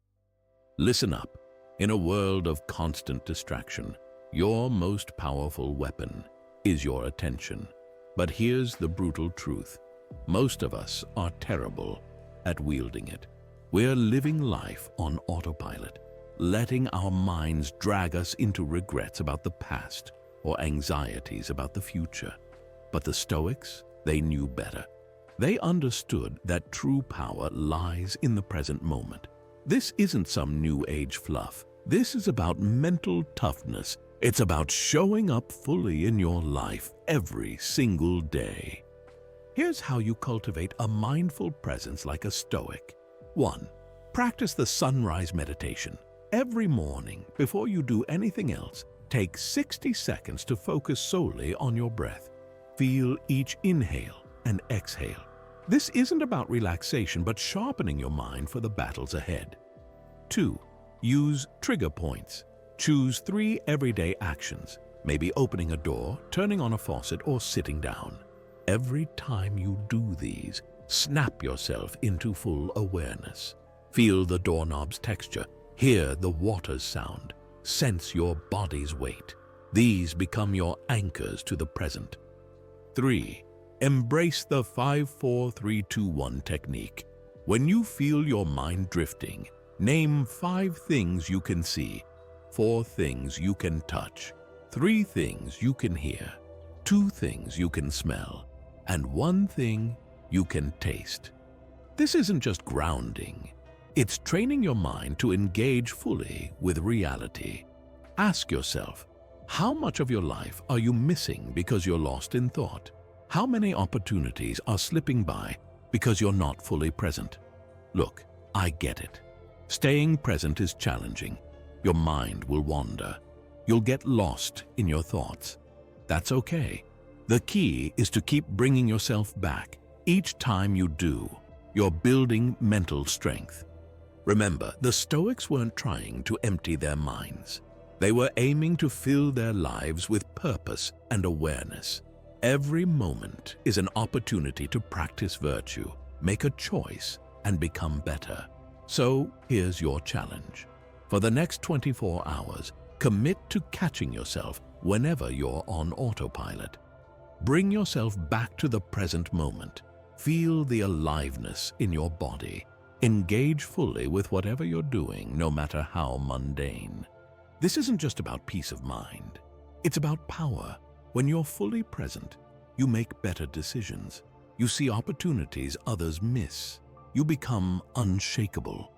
Listen up. In a world of constant distraction, your most powerful weapon is your attention. But here's the brutal truth. Most of us are terrible at wielding it. We're living life on autopilot, letting our minds drag us into regrets about the past or anxieties about the future. But the Stoics, they knew better. They understood that true power lies in the present moment. This isn't some new age fluff. This is about mental toughness. It's about showing up fully in your life every single day. Here's how you cultivate a mindful presence like a Stoic. 1. Practice the sunrise meditation. Every morning, before you do anything else, take 60 seconds to focus solely on your breath. Feel each inhale and exhale. This isn't about relaxation, but sharpening your mind for the battles ahead. 2. Use trigger points. Choose 3 everyday actions, maybe opening a door, turning on a faucet, or sitting down. Every time you do these, snap yourself into full awareness. Feel the doorknob's texture, hear the water's sound, sense your body's weight. These become your anchors to the present. 3. Embrace the 5-4-3-2-1 technique. When you feel your mind drifting, name 5 things you can see, 4 things you can touch, 3 things you can hear, 2 things you can smell, and 1 thing you can taste. This isn't just grounding. It's training your mind to engage fully with reality. Ask yourself, how much of your life are you missing because you're lost in thought? How many opportunities are slipping by because you're not fully present? Look, I get it. Staying present is challenging. Your mind will wander. You'll get lost in your thoughts. That's okay. The key is to keep bringing yourself back. Each time you do, you're building mental strength. Remember, the Stoics weren't trying to empty their minds. They were aiming to fill their lives with purpose and awareness. Every moment is an opportunity to practice virtue, make a choice, and become better. So here's your challenge. For the next 24 hours, commit to catching yourself whenever you're on autopilot. Bring yourself back to the present moment. Feel the aliveness in your body. Engage fully with whatever you're doing, no matter how mundane. This isn't just about peace of mind. It's about power. When you're fully present, you make better decisions. You see opportunities others miss. You become unshakable.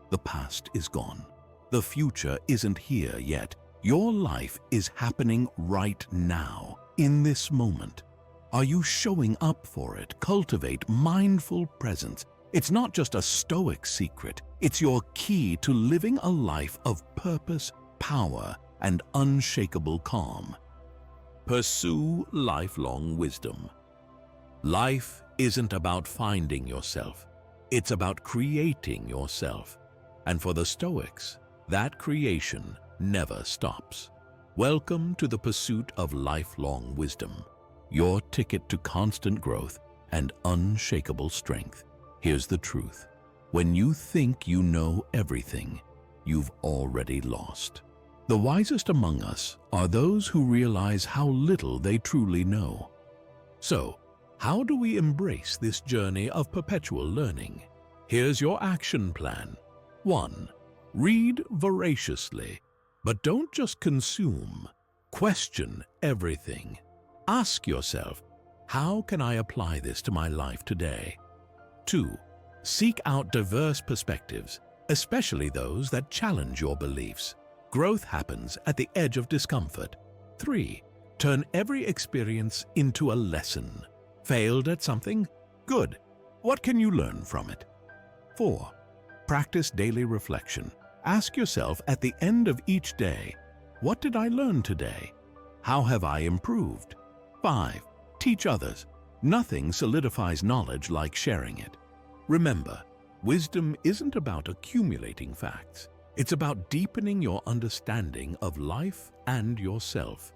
The past is gone. The future isn't here yet. Your life is happening right now, in this moment. Are you showing up for it? Cultivate mindful presence. It's not just a Stoic secret. It's your key to living a life of purpose, power, and unshakable calm. Pursue lifelong wisdom. Life isn't about finding yourself. It's about creating yourself. And for the Stoics, that creation never stops. Welcome to the pursuit of lifelong wisdom, your ticket to constant growth and unshakable strength. Here's the truth. When you think you know everything, you've already lost. The wisest among us are those who realize how little they truly know. So, how do we embrace this journey of perpetual learning? Here's your action plan. 1. Read voraciously, but don't just consume. Question everything. Ask yourself, how can I apply this to my life today? 2. Seek out diverse perspectives, especially those that challenge your beliefs. Growth happens at the edge of discomfort. 3. Turn every experience into a lesson. Failed at something? Good. What can you learn from it? 4. Practice daily reflection. Ask yourself at the end of each day, what did I learn today? How have I improved? 5. Teach others. Nothing solidifies knowledge like sharing it. Remember, wisdom isn't about accumulating facts. It's about deepening your understanding of life and yourself.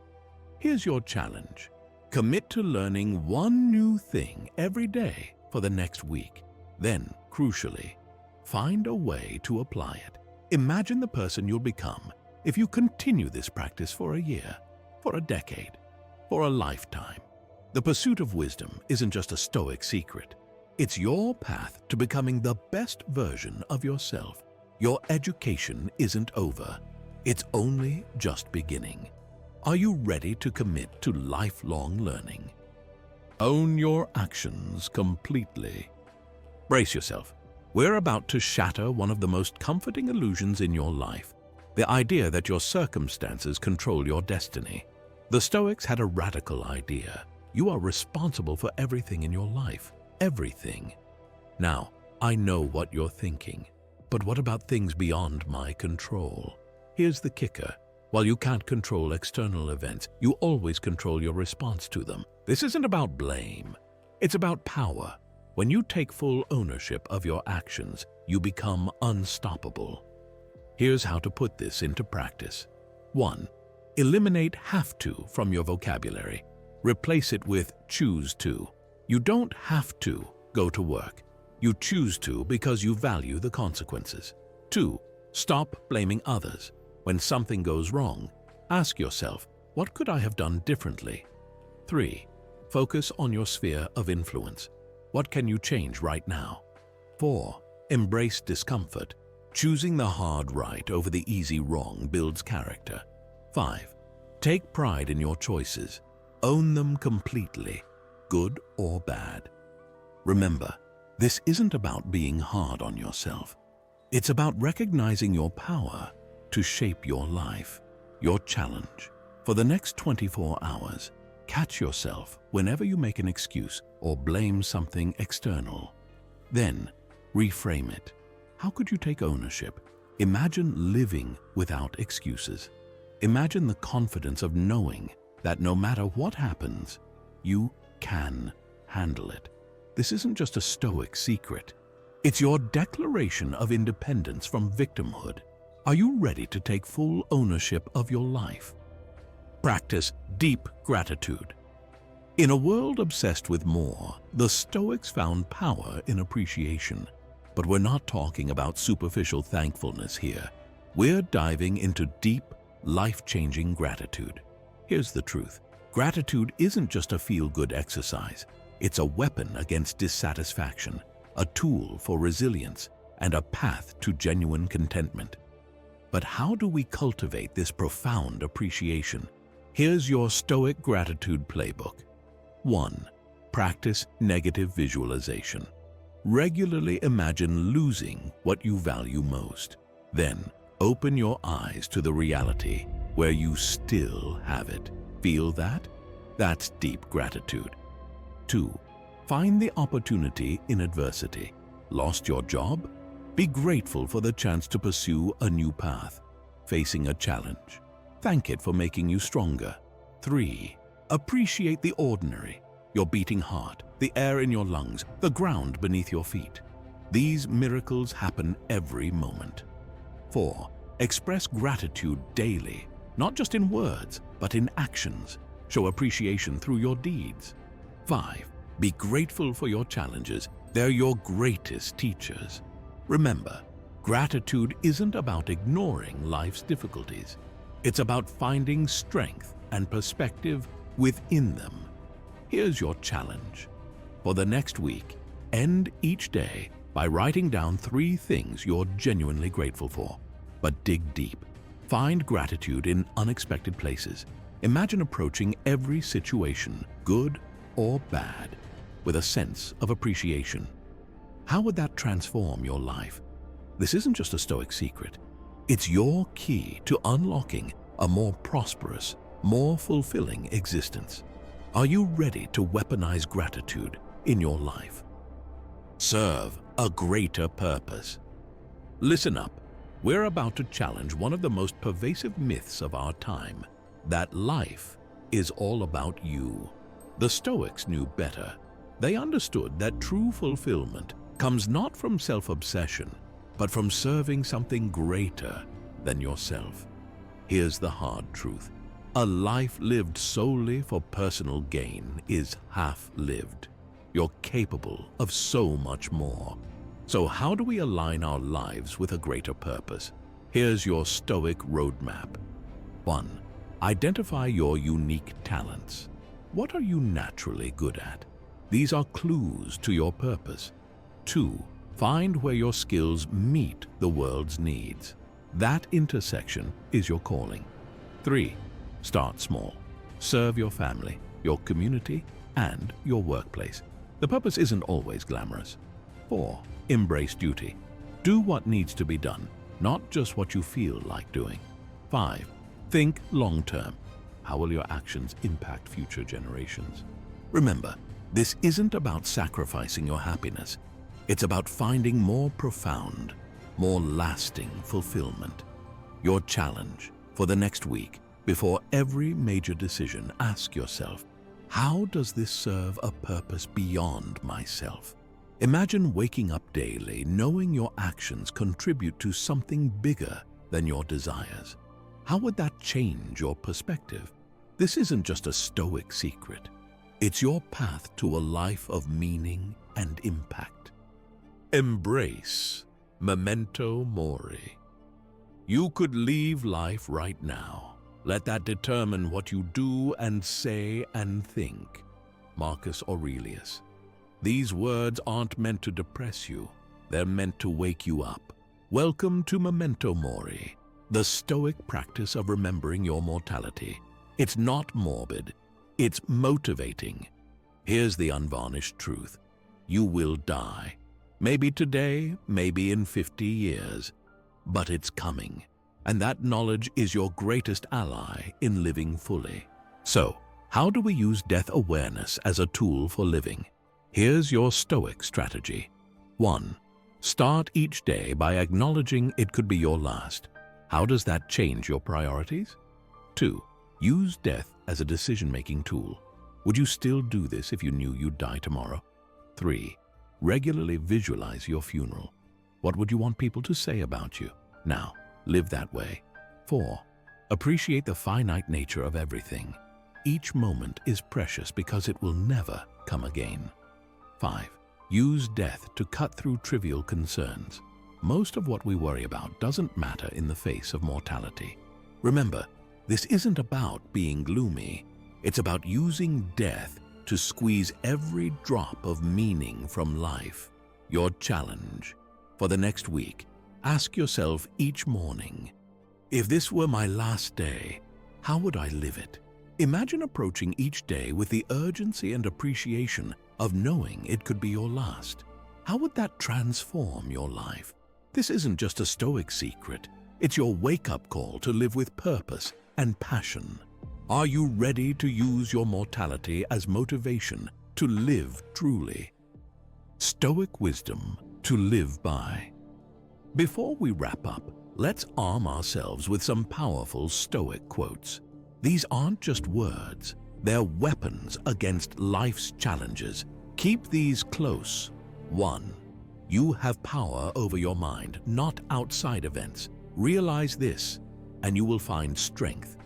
Here's your challenge. Commit to learning one new thing every day for the next week. Then, crucially, find a way to apply it. Imagine the person you'll become if you continue this practice for a year, for a decade, for a lifetime. The pursuit of wisdom isn't just a Stoic secret. It's your path to becoming the best version of yourself. Your education isn't over. It's only just beginning. Are you ready to commit to lifelong learning? Own your actions completely. Brace yourself. We're about to shatter one of the most comforting illusions in your life, the idea that your circumstances control your destiny. The Stoics had a radical idea. You are responsible for everything in your life. Everything. Now, I know what you're thinking. But what about things beyond my control? Here's the kicker. While you can't control external events, you always control your response to them. This isn't about blame. It's about power. When you take full ownership of your actions, you become unstoppable. Here's how to put this into practice. 1. Eliminate have to from your vocabulary. Replace it with choose to. You don't have to go to work. You choose to because you value the consequences. 2. Stop blaming others. When something goes wrong, ask yourself, what could I have done differently? 3. Focus on your sphere of influence. What can you change right now? 4. Embrace discomfort. Choosing the hard right over the easy wrong builds character. 5. Take pride in your choices. Own them completely, good or bad. Remember, this isn't about being hard on yourself. It's about recognizing your power to shape your life, your challenge. For the next 24 hours, catch yourself whenever you make an excuse or blame something external. Then, reframe it. How could you take ownership? Imagine living without excuses. Imagine the confidence of knowing that no matter what happens, you can handle it. This isn't just a Stoic secret. It's your declaration of independence from victimhood. Are you ready to take full ownership of your life? Practice deep gratitude. In a world obsessed with more, the Stoics found power in appreciation. But we're not talking about superficial thankfulness here. We're diving into deep, life-changing gratitude. Here's the truth. Gratitude isn't just a feel-good exercise. It's a weapon against dissatisfaction, a tool for resilience, and a path to genuine contentment. But how do we cultivate this profound appreciation? Here's your Stoic gratitude playbook. 1. Practice negative visualization. Regularly imagine losing what you value most. Then, open your eyes to the reality where you still have it. Feel that? That's deep gratitude. 2. Find the opportunity in adversity. Lost your job? Be grateful for the chance to pursue a new path. Facing a challenge? Thank it for making you stronger. 3. Appreciate the ordinary. Your beating heart, the air in your lungs, the ground beneath your feet. These miracles happen every moment. 4. Express gratitude daily, not just in words, but in actions. Show appreciation through your deeds. 5. Be grateful for your challenges. They're your greatest teachers. Remember, gratitude isn't about ignoring life's difficulties. It's about finding strength and perspective within them. Here's your challenge. For the next week, end each day by writing down 3 things you're genuinely grateful for. But dig deep. Find gratitude in unexpected places. Imagine approaching every situation, good or bad, with a sense of appreciation. How would that transform your life? This isn't just a Stoic secret. It's your key to unlocking a more prosperous, more fulfilling existence. Are you ready to weaponize gratitude in your life? Serve a greater purpose. Listen up. We're about to challenge one of the most pervasive myths of our time, that life is all about you. The Stoics knew better. They understood that true fulfillment comes not from self-obsession, but from serving something greater than yourself. Here's the hard truth. A life lived solely for personal gain is half-lived. You're capable of so much more. So how do we align our lives with a greater purpose? Here's your Stoic roadmap. 1. Identify your unique talents. What are you naturally good at? These are clues to your purpose. 2. Find where your skills meet the world's needs. That intersection is your calling. 3. Start small. Serve your family, your community, and your workplace. The purpose isn't always glamorous. 4. Embrace duty. Do what needs to be done, not just what you feel like doing. 5. Think long-term. How will your actions impact future generations? Remember, this isn't about sacrificing your happiness. It's about finding more profound, more lasting fulfillment. Your challenge for the next week, before every major decision, ask yourself, how does this serve a purpose beyond myself? Imagine waking up daily knowing your actions contribute to something bigger than your desires. How would that change your perspective? This isn't just a Stoic secret. It's your path to a life of meaning and impact. Embrace memento mori. You could leave life right now. Let that determine what you do and say and think. Marcus Aurelius. These words aren't meant to depress you. They're meant to wake you up. Welcome to memento mori, the Stoic practice of remembering your mortality. It's not morbid. It's motivating. Here's the unvarnished truth. You will die. Maybe today, maybe in 50 years. But it's coming. And that knowledge is your greatest ally in living fully. So, how do we use death awareness as a tool for living? Here's your Stoic strategy. 1. Start each day by acknowledging it could be your last. How does that change your priorities? 2. Use death as a decision-making tool. Would you still do this if you knew you'd die tomorrow? 3. Regularly visualize your funeral. What would you want people to say about you? Now, live that way. 4. Appreciate the finite nature of everything. Each moment is precious because it will never come again. 5. Use death to cut through trivial concerns. Most of what we worry about doesn't matter in the face of mortality. Remember, this isn't about being gloomy. It's about using death to squeeze every drop of meaning from life. Your challenge. For the next week, ask yourself each morning, if this were my last day, how would I live it? Imagine approaching each day with the urgency and appreciation of knowing it could be your last. How would that transform your life? This isn't just a Stoic secret. It's your wake-up call to live with purpose and passion. Are you ready to use your mortality as motivation to live truly? Stoic wisdom to live by. Before we wrap up, let's arm ourselves with some powerful Stoic quotes. These aren't just words, they're weapons against life's challenges. Keep these close. 1. You have power over your mind, not outside events. Realize this, and you will find strength.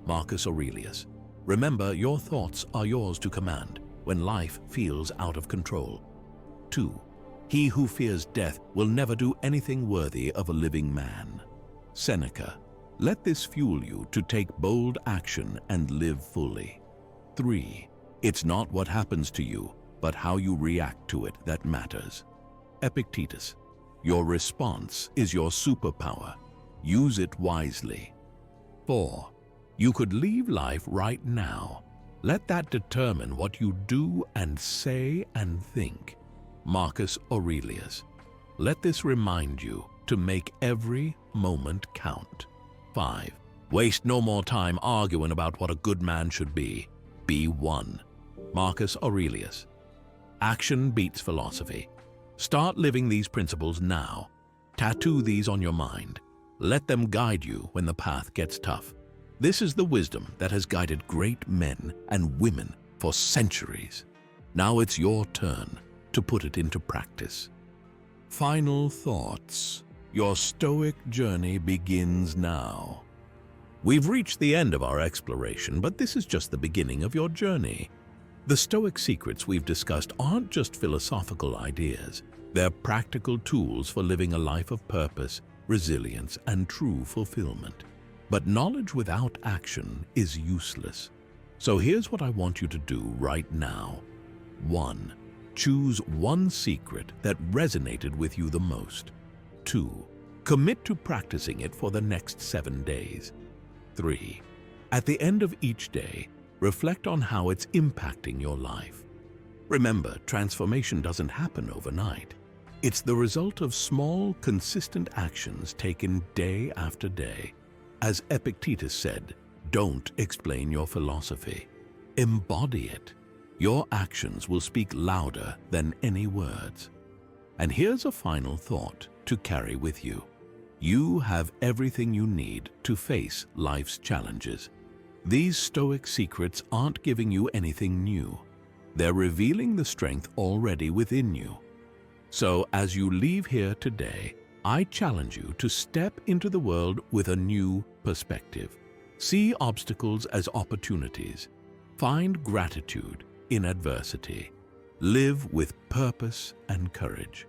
Marcus Aurelius. Remember, your thoughts are yours to command when life feels out of control. 2. He who fears death will never do anything worthy of a living man. Seneca. Let this fuel you to take bold action and live fully. 3. It's not what happens to you, but how you react to it that matters. Epictetus, your response is your superpower. Use it wisely. 4. You could leave life right now. Let that determine what you do and say and think. Marcus Aurelius. Let this remind you to make every moment count. 5. Waste no more time arguing about what a good man should be. Be one. Marcus Aurelius. Action beats philosophy. Start living these principles now. Tattoo these on your mind. Let them guide you when the path gets tough. This is the wisdom that has guided great men and women for centuries. Now it's your turn to put it into practice. Final thoughts. Your Stoic journey begins now. We've reached the end of our exploration, but this is just the beginning of your journey. The Stoic secrets we've discussed aren't just philosophical ideas. They're practical tools for living a life of purpose, resilience, and true fulfillment. But knowledge without action is useless. So here's what I want you to do right now. 1. Choose one secret that resonated with you the most. 2. Commit to practicing it for the next 7 days. 3. At the end of each day, reflect on how it's impacting your life. Remember, transformation doesn't happen overnight. It's the result of small, consistent actions taken day after day. As Epictetus said, don't explain your philosophy. Embody it. Your actions will speak louder than any words. And here's a final thought to carry with you. You have everything you need to face life's challenges. These Stoic secrets aren't giving you anything new. They're revealing the strength already within you. So as you leave here today, I challenge you to step into the world with a new perspective. See obstacles as opportunities. Find gratitude in adversity. Live with purpose and courage.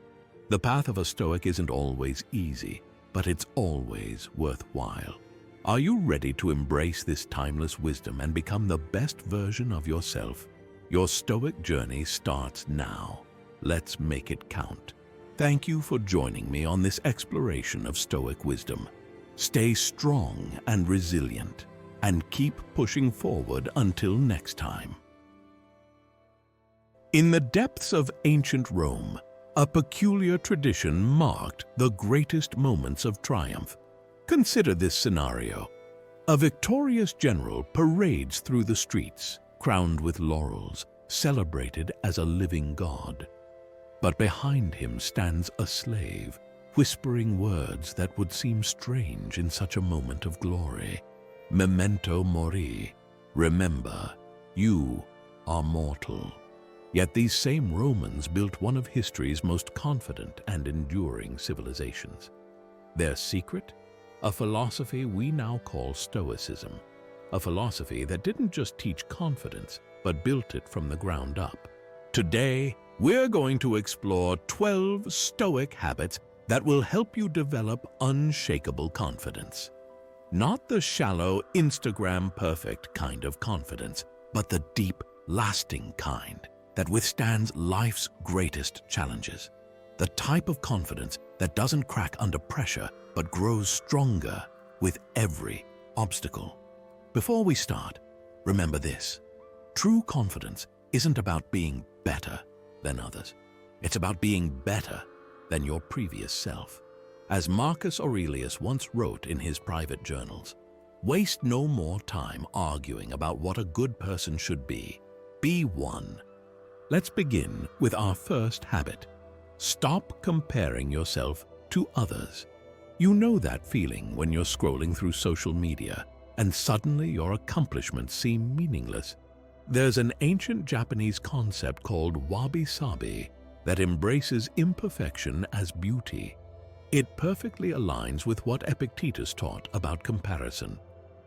The path of a Stoic isn't always easy, but it's always worthwhile. Are you ready to embrace this timeless wisdom and become the best version of yourself? Your Stoic journey starts now. Let's make it count. Thank you for joining me on this exploration of Stoic wisdom. Stay strong and resilient, and keep pushing forward until next time. In the depths of ancient Rome, a peculiar tradition marked the greatest moments of triumph. Consider this scenario. A victorious general parades through the streets, crowned with laurels, celebrated as a living god. But behind him stands a slave, whispering words that would seem strange in such a moment of glory. Memento mori. Remember, you are mortal. Yet these same Romans built one of history's most confident and enduring civilizations. Their secret? A philosophy we now call Stoicism. A philosophy that didn't just teach confidence, but built it from the ground up. Today, we're going to explore 12 Stoic habits that will help you develop unshakable confidence. Not the shallow, Instagram-perfect kind of confidence, but the deep, lasting kind that withstands life's greatest challenges. The type of confidence that doesn't crack under pressure, but grows stronger with every obstacle. Before we start, remember this. True confidence isn't about being better than others. It's about being better than your previous self. As Marcus Aurelius once wrote in his private journals, waste no more time arguing about what a good person should be. Be one. Let's begin with our first habit. Stop comparing yourself to others. You know that feeling when you're scrolling through social media and suddenly your accomplishments seem meaningless. There's an ancient Japanese concept called wabi-sabi that embraces imperfection as beauty. It perfectly aligns with what Epictetus taught about comparison.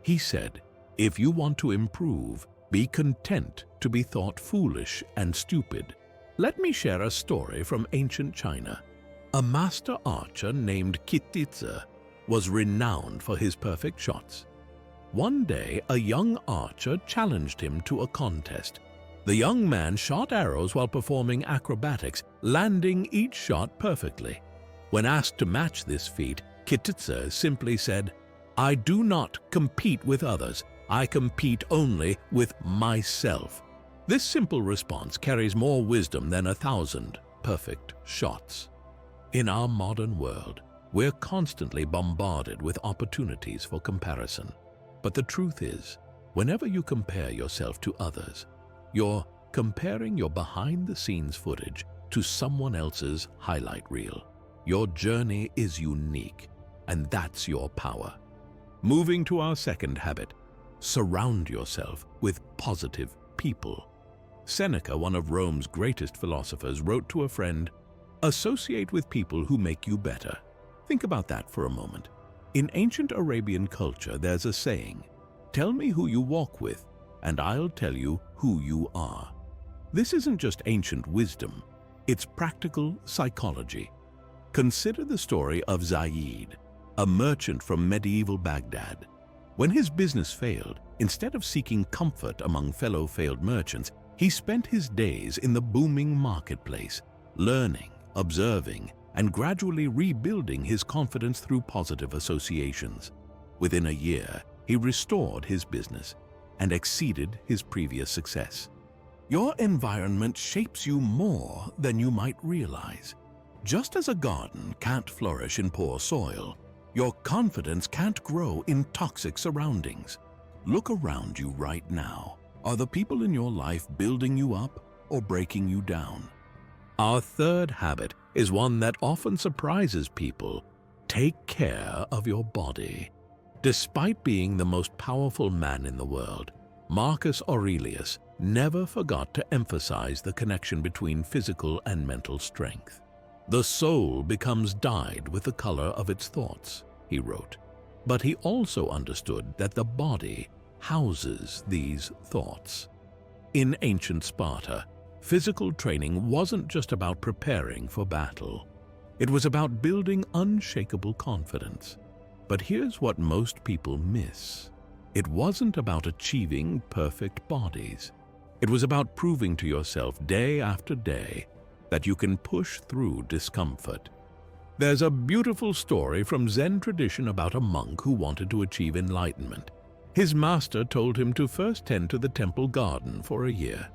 He said, if you want to improve, be content to be thought foolish and stupid. Let me share a story from ancient China. A master archer named Kititze was renowned for his perfect shots. One day, a young archer challenged him to a contest. The young man shot arrows while performing acrobatics, landing each shot perfectly. When asked to match this feat, Kititsa simply said, "I do not compete with others. I compete only with myself." This simple response carries more wisdom than 1,000 perfect shots. In our modern world, we're constantly bombarded with opportunities for comparison. But the truth is, whenever you compare yourself to others, you're comparing your behind-the-scenes footage to someone else's highlight reel. Your journey is unique, and that's your power. Moving to our second habit, surround yourself with positive people. Seneca, one of Rome's greatest philosophers, wrote to a friend, "Associate with people who make you better." Think about that for a moment. In ancient Arabian culture, there's a saying, "Tell me who you walk with, and I'll tell you who you are." This isn't just ancient wisdom, it's practical psychology. Consider the story of Zaid, a merchant from medieval Baghdad. When his business failed, instead of seeking comfort among fellow failed merchants, he spent his days in the booming marketplace, learning, observing, and gradually rebuilding his confidence through positive associations. Within a year, he restored his business and exceeded his previous success. Your environment shapes you more than you might realize. Just as a garden can't flourish in poor soil, your confidence can't grow in toxic surroundings. Look around you right now. Are the people in your life building you up or breaking you down? Our third habit is one that often surprises people. Take care of your body. Despite being the most powerful man in the world, Marcus Aurelius never forgot to emphasize the connection between physical and mental strength. "The soul becomes dyed with the color of its thoughts," he wrote. But he also understood that the body houses these thoughts. In ancient Sparta, physical training wasn't just about preparing for battle. It was about building unshakable confidence. But here's what most people miss. It wasn't about achieving perfect bodies. It was about proving to yourself day after day that you can push through discomfort. There's a beautiful story from Zen tradition about a monk who wanted to achieve enlightenment. His master told him to first tend to the temple garden for a year.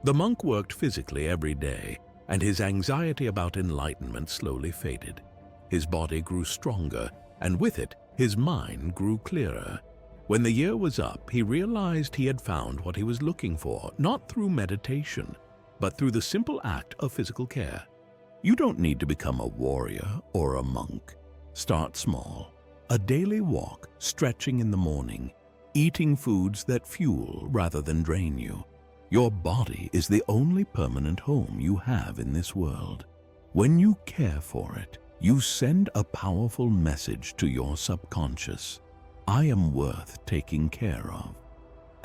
The monk worked physically every day, and his anxiety about enlightenment slowly faded. His body grew stronger, and with it, his mind grew clearer. When the year was up, he realized he had found what he was looking for, not through meditation, but through the simple act of physical care. You don't need to become a warrior or a monk. Start small. A daily walk, stretching in the morning, eating foods that fuel rather than drain you. Your body is the only permanent home you have in this world. When you care for it, you send a powerful message to your subconscious. I am worth taking care of.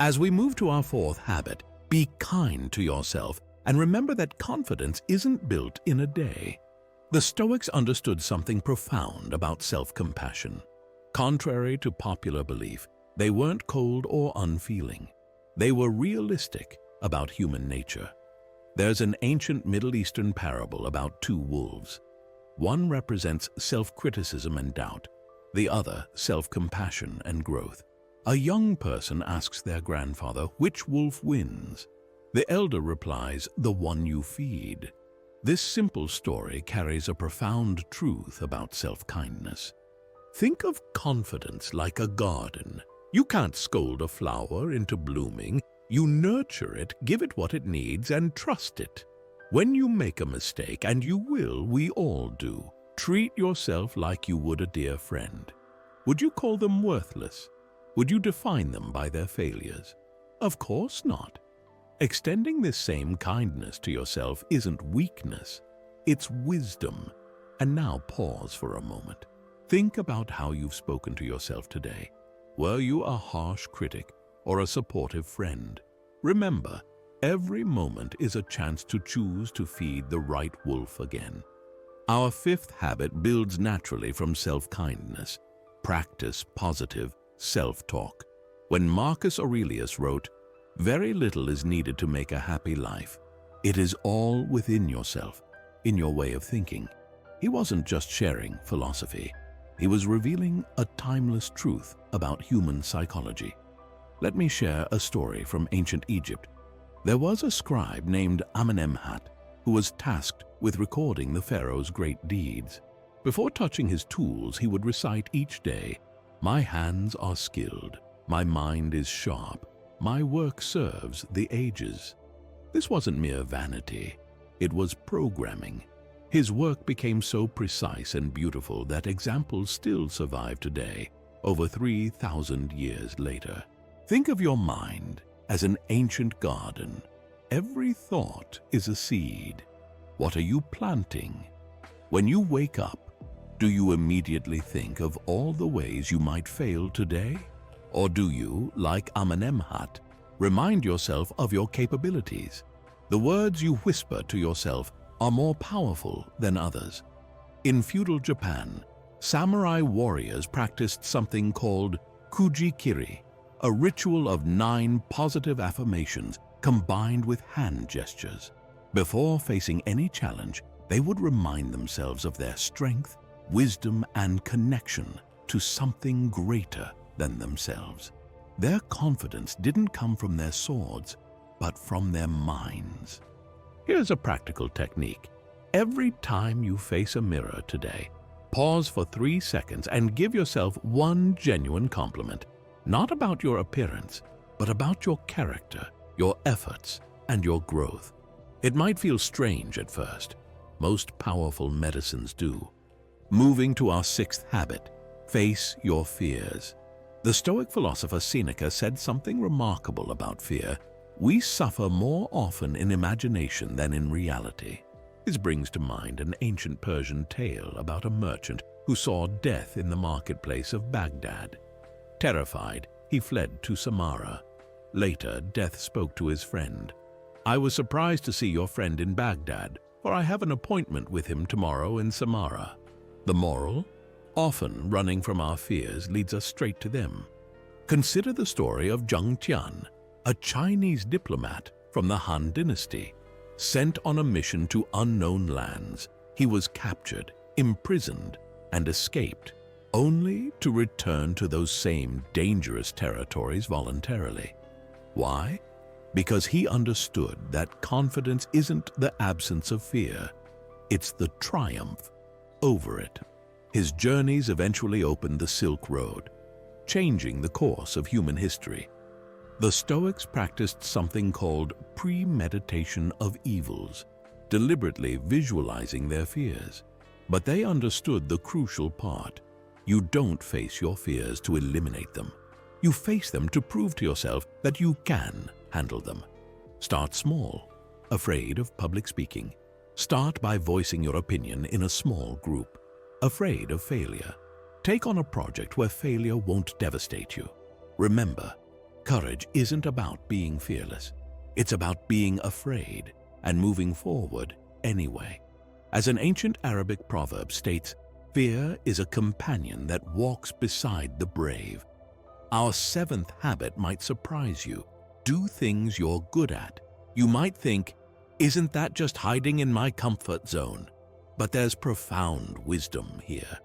As we move to our fourth habit, be kind to yourself and remember that confidence isn't built in a day. The Stoics understood something profound about self-compassion. Contrary to popular belief, they weren't cold or unfeeling. They were realistic about human nature. There's an ancient Middle Eastern parable about two wolves. One represents self-criticism and doubt, the other self-compassion and growth. A young person asks their grandfather, which wolf wins? The elder replies, the one you feed. This simple story carries a profound truth about self-kindness. Think of confidence like a garden. You can't scold a flower into blooming. You nurture it, give it what it needs, and trust it. When you make a mistake, and you will, we all do, treat yourself like you would a dear friend. Would you call them worthless? Would you define them by their failures? Of course not. Extending this same kindness to yourself isn't weakness, it's wisdom. And now pause for a moment. Think about how you've spoken to yourself today. Were you a harsh critic or a supportive friend? Remember, every moment is a chance to choose to feed the right wolf again. Our fifth habit builds naturally from self-kindness. Practice positive self-talk. When Marcus Aurelius wrote, "Very little is needed to make a happy life. It is all within yourself, in your way of thinking," he wasn't just sharing philosophy. He was revealing a timeless truth about human psychology. Let me share a story from ancient Egypt. There was a scribe named Amenemhat who was tasked with recording the pharaoh's great deeds. Before touching his tools, he would recite each day, "My hands are skilled, my mind is sharp, my work serves the ages." This wasn't mere vanity, it was programming. His work became so precise and beautiful that examples still survive today, over 3,000 years later. Think of your mind as an ancient garden. Every thought is a seed. What are you planting? When you wake up, do you immediately think of all the ways you might fail today? Or do you, like Amenemhat, remind yourself of your capabilities? The words you whisper to yourself are more powerful than others. In feudal Japan, samurai warriors practiced something called kuji-kiri, a ritual of 9 positive affirmations combined with hand gestures. Before facing any challenge, they would remind themselves of their strength, wisdom, and connection to something greater than themselves. Their confidence didn't come from their swords, but from their minds. Here's a practical technique. Every time you face a mirror today, pause for 3 seconds and give yourself one genuine compliment, not about your appearance, but about your character, your efforts, and your growth. It might feel strange at first. Most powerful medicines do. Moving to our 6th habit, face your fears. The Stoic philosopher Seneca said something remarkable about fear. We suffer more often in imagination than in reality. This brings to mind an ancient Persian tale about a merchant who saw death in the marketplace of Baghdad. Terrified, he fled to Samarra. Later, death spoke to his friend. "I was surprised to see your friend in Baghdad, for I have an appointment with him tomorrow in Samarra." The moral? Often running from our fears leads us straight to them. Consider the story of Zheng Tian, a Chinese diplomat from the Han Dynasty. Sent on a mission to unknown lands, he was captured, imprisoned, and escaped, only to return to those same dangerous territories voluntarily. Why? Because he understood that confidence isn't the absence of fear, it's the triumph over it. His journeys eventually opened the Silk Road, changing the course of human history. The Stoics practiced something called premeditation of evils, deliberately visualizing their fears. But they understood the crucial part. You don't face your fears to eliminate them. You face them to prove to yourself that you can handle them. Start small. Afraid of public speaking? Start by voicing your opinion in a small group. Afraid of failure? Take on a project where failure won't devastate you. Remember, courage isn't about being fearless. It's about being afraid and moving forward anyway. As an ancient Arabic proverb states, fear is a companion that walks beside the brave. Our 7th habit might surprise you. Do things you're good at. You might think, isn't that just hiding in my comfort zone? But there's profound wisdom here.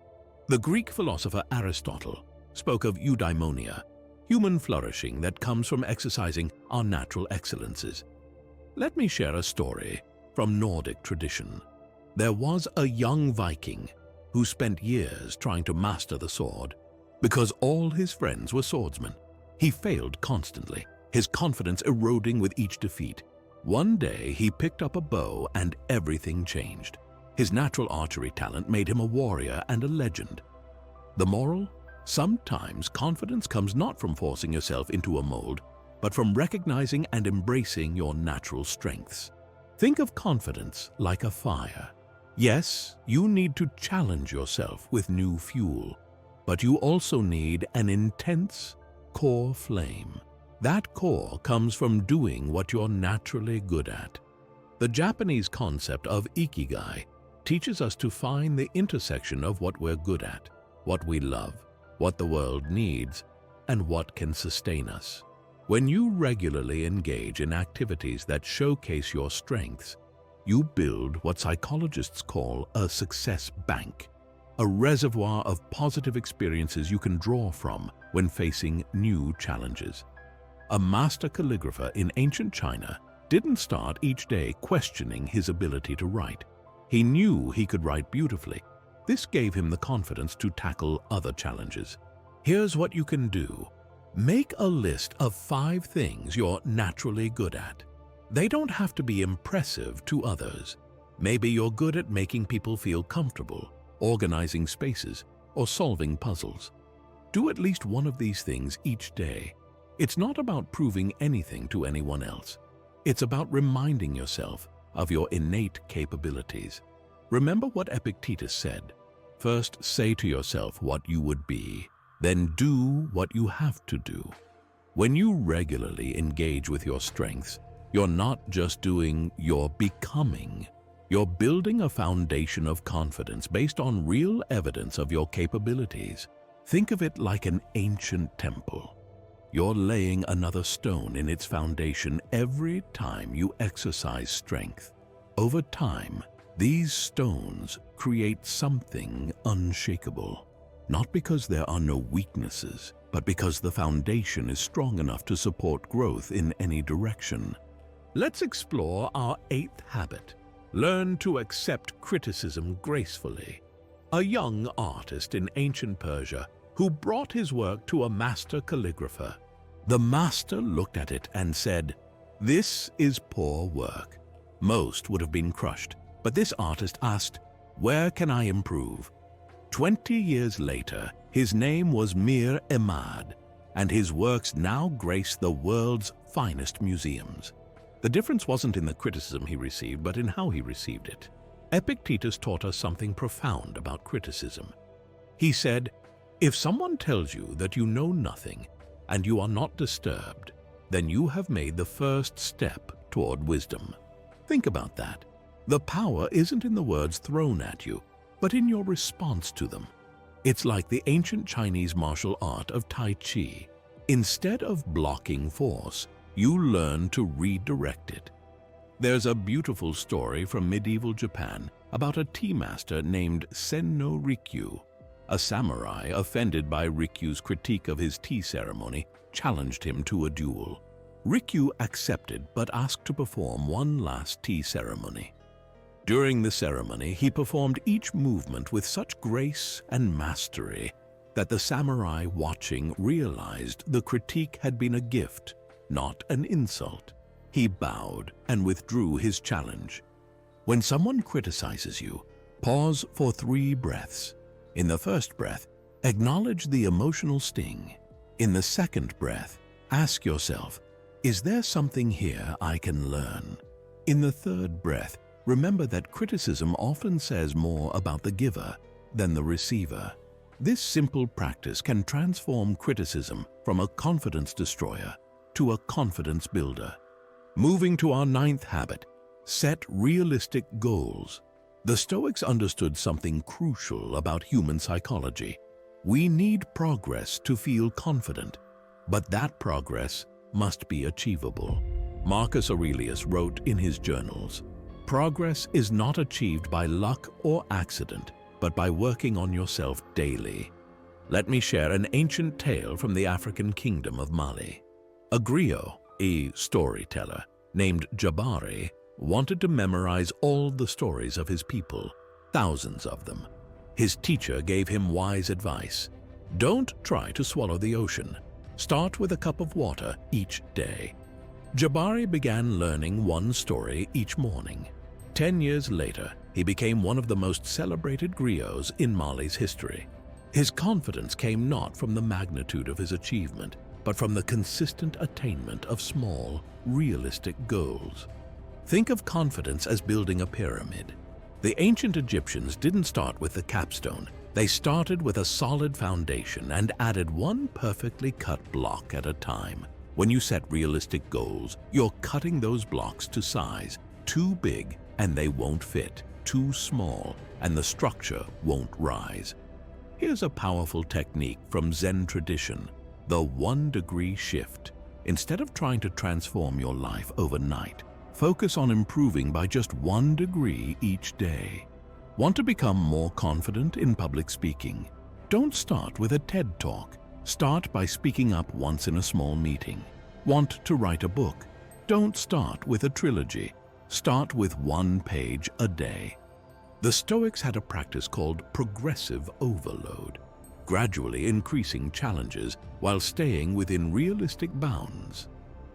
The Greek philosopher Aristotle spoke of eudaimonia, human flourishing that comes from exercising our natural excellences. Let me share a story from Nordic tradition. There was a young Viking who spent years trying to master the sword. Because all his friends were swordsmen, he failed constantly, his confidence eroding with each defeat. One day he picked up a bow and everything changed. His natural archery talent made him a warrior and a legend. The moral? Sometimes confidence comes not from forcing yourself into a mold, but from recognizing and embracing your natural strengths. Think of confidence like a fire. Yes, you need to challenge yourself with new fuel, but you also need an intense core flame. That core comes from doing what you're naturally good at. The Japanese concept of ikigai teaches us to find the intersection of what we're good at, what we love, what the world needs, and what can sustain us. When you regularly engage in activities that showcase your strengths, you build what psychologists call a success bank, a reservoir of positive experiences you can draw from when facing new challenges. A master calligrapher in ancient China didn't start each day questioning his ability to write. He knew he could write beautifully. This gave him the confidence to tackle other challenges. Here's what you can do. Make a list of 5 things you're naturally good at. They don't have to be impressive to others. Maybe you're good at making people feel comfortable, organizing spaces, or solving puzzles. Do at least one of these things each day. It's not about proving anything to anyone else. It's about reminding yourself of your innate capabilities. Remember what Epictetus said. First, say to yourself what you would be, then do what you have to do. When you regularly engage with your strengths, you're not just doing, you're becoming. You're building a foundation of confidence based on real evidence of your capabilities. Think of it like an ancient temple. You're laying another stone in its foundation every time you exercise strength. Over time, these stones create something unshakable. Not because there are no weaknesses, but because the foundation is strong enough to support growth in any direction. Let's explore our 8th habit. Learn to accept criticism gracefully. A young artist in ancient Persia who brought his work to a master calligrapher. The master looked at it and said, "This is poor work." Most would have been crushed, but this artist asked, "Where can I improve?" 20 years later, his name was Mir Emad, and his works now grace the world's finest museums. The difference wasn't in the criticism he received, but in how he received it. Epictetus taught us something profound about criticism. He said, "If someone tells you that you know nothing and you are not disturbed, then you have made the first step toward wisdom." Think about that. The power isn't in the words thrown at you, but in your response to them. It's like the ancient Chinese martial art of Tai Chi. Instead of blocking force, you learn to redirect it. There's a beautiful story from medieval Japan about a tea master named Senno Rikyu. A samurai, offended by Rikyu's critique of his tea ceremony, challenged him to a duel. Rikyu accepted but asked to perform one last tea ceremony. During the ceremony, he performed each movement with such grace and mastery that the samurai watching realized the critique had been a gift, not an insult. He bowed and withdrew his challenge. When someone criticizes you, pause for 3 breaths. In the first breath, acknowledge the emotional sting. In the second breath, ask yourself, "Is there something here I can learn?" In the third breath, remember that criticism often says more about the giver than the receiver. This simple practice can transform criticism from a confidence destroyer to a confidence builder. Moving to our 9th habit, set realistic goals. The Stoics understood something crucial about human psychology. We need progress to feel confident, but that progress must be achievable. Marcus Aurelius wrote in his journals, "Progress is not achieved by luck or accident, but by working on yourself daily." Let me share an ancient tale from the African kingdom of Mali. A griot, a storyteller, named Jabari, wanted to memorize all the stories of his people, thousands of them. His teacher gave him wise advice. Don't try to swallow the ocean. Start with a cup of water each day. Jabari began learning one story each morning. 10 years later, he became one of the most celebrated griots in Mali's history. His confidence came not from the magnitude of his achievement, but from the consistent attainment of small, realistic goals. Think of confidence as building a pyramid. The ancient Egyptians didn't start with the capstone. They started with a solid foundation and added one perfectly cut block at a time. When you set realistic goals, you're cutting those blocks to size. Too big and they won't fit. Too small and the structure won't rise. Here's a powerful technique from Zen tradition, the 1-degree shift. Instead of trying to transform your life overnight, focus on improving by just 1 degree each day. Want to become more confident in public speaking? Don't start with a TED Talk. Start by speaking up once in a small meeting. Want to write a book? Don't start with a trilogy. Start with 1 page a day. The Stoics had a practice called progressive overload, gradually increasing challenges while staying within realistic bounds.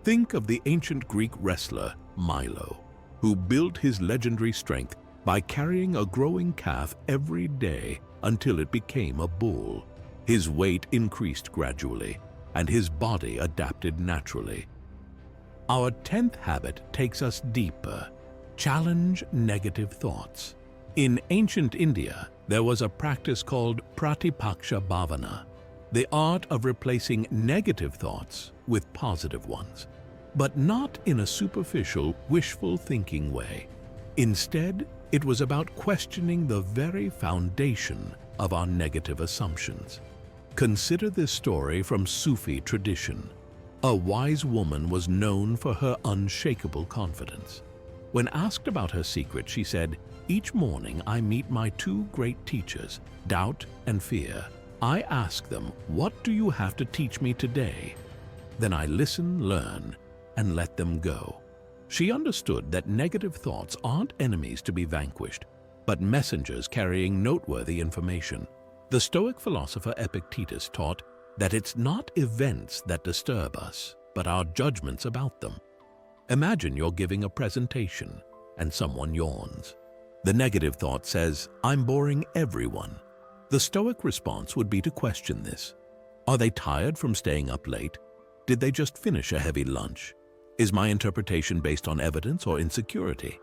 Think of the ancient Greek wrestler Milo, who built his legendary strength by carrying a growing calf every day until it became a bull. His weight increased gradually, and his body adapted naturally. Our 10th habit takes us deeper. Challenge negative thoughts. In ancient India, there was a practice called pratipaksha bhavana, the art of replacing negative thoughts with positive ones, but not in a superficial, wishful thinking way. Instead, it was about questioning the very foundation of our negative assumptions. Consider this story from Sufi tradition. A wise woman was known for her unshakable confidence. When asked about her secret, she said, "Each morning I meet my 2 great teachers, doubt and fear. I ask them, 'What do you have to teach me today?' Then I listen, learn, and let them go." She understood that negative thoughts aren't enemies to be vanquished, but messengers carrying noteworthy information. The Stoic philosopher Epictetus taught that it's not events that disturb us, but our judgments about them. Imagine you're giving a presentation and someone yawns. The negative thought says, "I'm boring everyone." The Stoic response would be to question this. Are they tired from staying up late? Did they just finish a heavy lunch? Is my interpretation based on evidence or insecurity?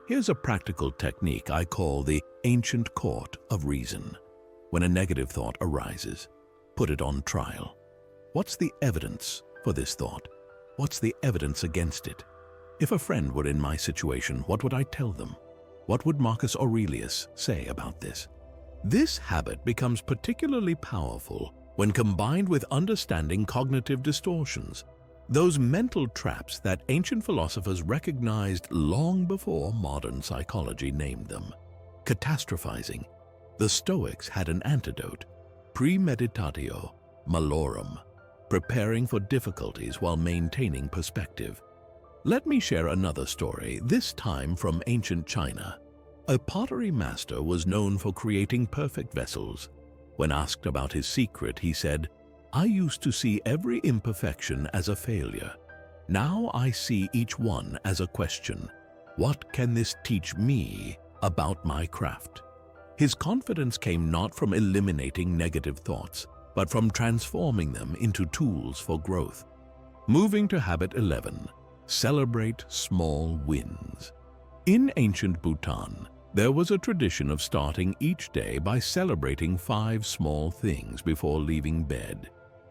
Here's a practical technique I call the ancient court of reason. When a negative thought arises, put it on trial. What's the evidence for this thought? What's the evidence against it? If a friend were in my situation, what would I tell them? What would Marcus Aurelius say about this? This habit becomes particularly powerful when combined with understanding cognitive distortions, those mental traps that ancient philosophers recognized long before modern psychology named them. Catastrophizing. The Stoics had an antidote, premeditatio malorum, preparing for difficulties while maintaining perspective. Let me share another story, this time from ancient China. A pottery master was known for creating perfect vessels. When asked about his secret, he said, "I used to see every imperfection as a failure. Now I see each one as a question. What can this teach me about my craft?" His confidence came not from eliminating negative thoughts, but from transforming them into tools for growth. Moving to habit 11, celebrate small wins. In ancient Bhutan, there was a tradition of starting each day by celebrating 5 small things before leaving bed.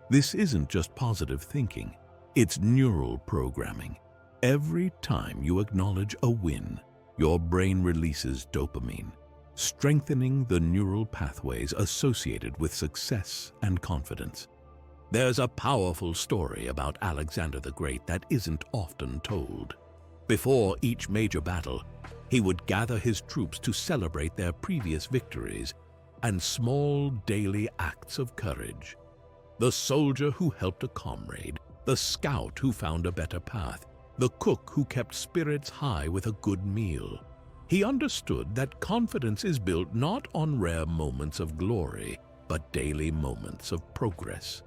This isn't just positive thinking, it's neural programming. Every time you acknowledge a win, your brain releases dopamine, strengthening the neural pathways associated with success and confidence. There's a powerful story about Alexander the Great that isn't often told. Before each major battle, he would gather his troops to celebrate their previous victories and small daily acts of courage. The soldier who helped a comrade, the scout who found a better path, the cook who kept spirits high with a good meal. He understood that confidence is built not on rare moments of glory, but daily moments of progress.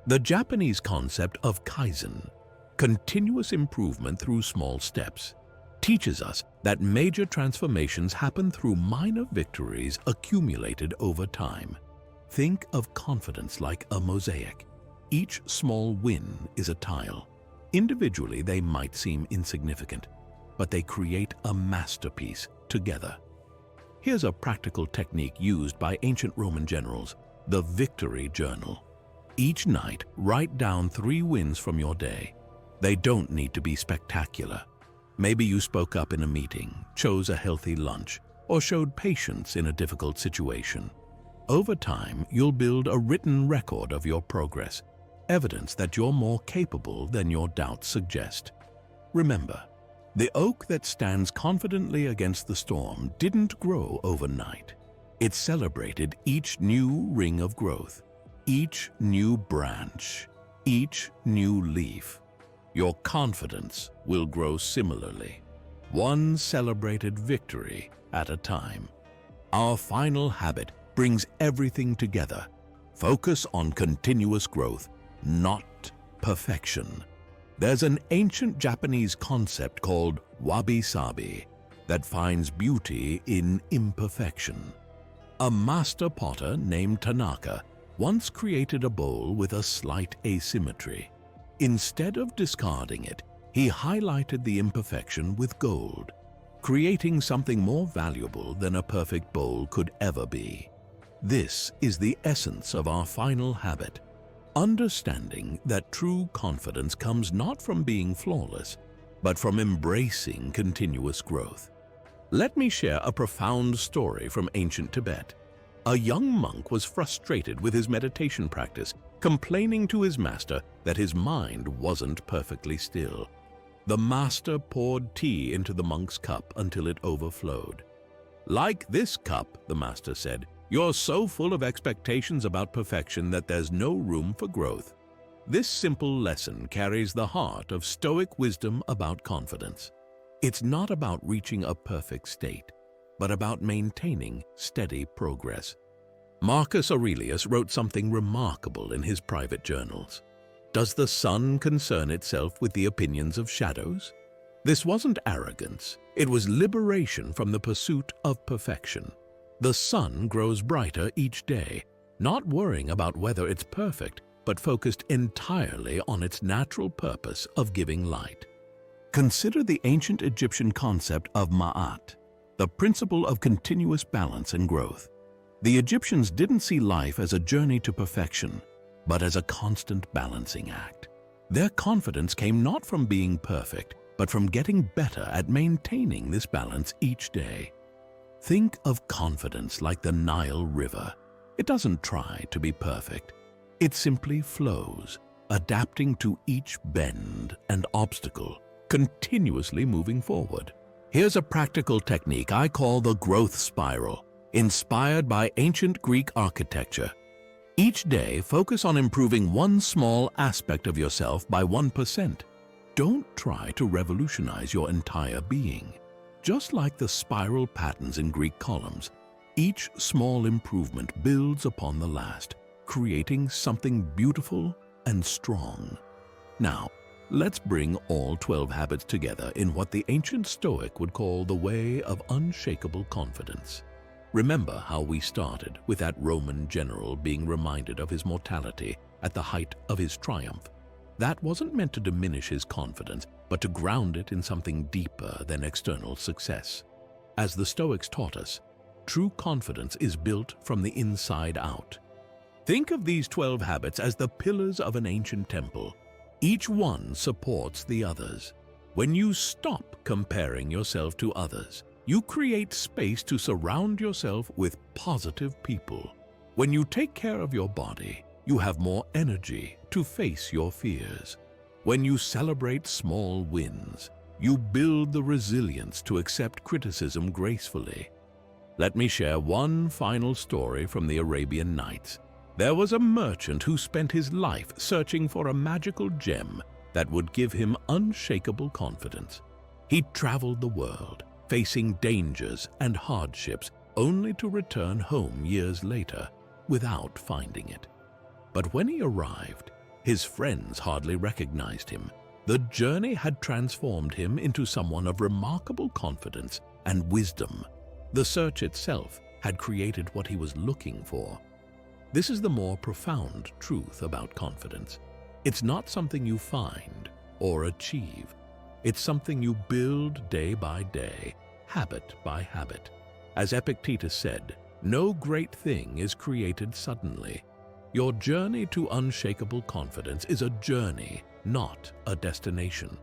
The Japanese concept of kaizen, continuous improvement through small steps, teaches us that major transformations happen through minor victories accumulated over time. Think of confidence like a mosaic. Each small win is a tile. Individually, they might seem insignificant, but they create a masterpiece together. Here's a practical technique used by ancient Roman generals, the victory journal. Each night, write down 3 wins from your day. They don't need to be spectacular. Maybe you spoke up in a meeting, chose a healthy lunch, or showed patience in a difficult situation. Over time, you'll build a written record of your progress, evidence that you're more capable than your doubts suggest. Remember, the oak that stands confidently against the storm didn't grow overnight. It celebrated each new ring of growth, each new branch, each new leaf. Your confidence will grow similarly, one celebrated victory at a time. Our final habit brings everything together. Focus on continuous growth, not perfection. There's an ancient Japanese concept called wabi-sabi that finds beauty in imperfection. A master potter named Tanaka once created a bowl with a slight asymmetry. Instead of discarding it, he highlighted the imperfection with gold, creating something more valuable than a perfect bowl could ever be. This is the essence of our final habit, understanding that true confidence comes not from being flawless, but from embracing continuous growth. Let me share a profound story from ancient Tibet. A young monk was frustrated with his meditation practice, complaining to his master that his mind wasn't perfectly still. The master poured tea into the monk's cup until it overflowed. "Like this cup," the master said, "you're so full of expectations about perfection that there's no room for growth." This simple lesson carries the heart of Stoic wisdom about confidence. It's not about reaching a perfect state, but about maintaining steady progress. Marcus Aurelius wrote something remarkable in his private journals. Does the sun concern itself with the opinions of shadows? This wasn't arrogance, it was liberation from the pursuit of perfection. The sun grows brighter each day, not worrying about whether it's perfect, but focused entirely on its natural purpose of giving light. Consider the ancient Egyptian concept of ma'at, the principle of continuous balance and growth. The Egyptians didn't see life as a journey to perfection, but as a constant balancing act. Their confidence came not from being perfect, but from getting better at maintaining this balance each day. Think of confidence like the Nile River. It doesn't try to be perfect. It simply flows, adapting to each bend and obstacle, continuously moving forward. Here's a practical technique I call the growth spiral, inspired by ancient Greek architecture. Each day, focus on improving one small aspect of yourself by 1%. Don't try to revolutionize your entire being. Just like the spiral patterns in Greek columns, each small improvement builds upon the last, creating something beautiful and strong. Now, let's bring all 12 habits together in what the ancient Stoic would call the way of unshakable confidence. Remember how we started with that Roman general being reminded of his mortality at the height of his triumph. That wasn't meant to diminish his confidence, but to ground it in something deeper than external success. As the Stoics taught us, true confidence is built from the inside out. Think of these 12 habits as the pillars of an ancient temple. Each one supports the others. When you stop comparing yourself to others, you create space to surround yourself with positive people. When you take care of your body, you have more energy to face your fears. When you celebrate small wins, you build the resilience to accept criticism gracefully. Let me share one final story from the Arabian Nights. There was a merchant who spent his life searching for a magical gem that would give him unshakable confidence. He traveled the world, facing dangers and hardships, only to return home years later without finding it. But when he arrived, his friends hardly recognized him. The journey had transformed him into someone of remarkable confidence and wisdom. The search itself had created what he was looking for. This is the more profound truth about confidence. It's not something you find or achieve. It's something you build day by day, habit by habit. As Epictetus said, no great thing is created suddenly. Your journey to unshakable confidence is a journey, not a destination.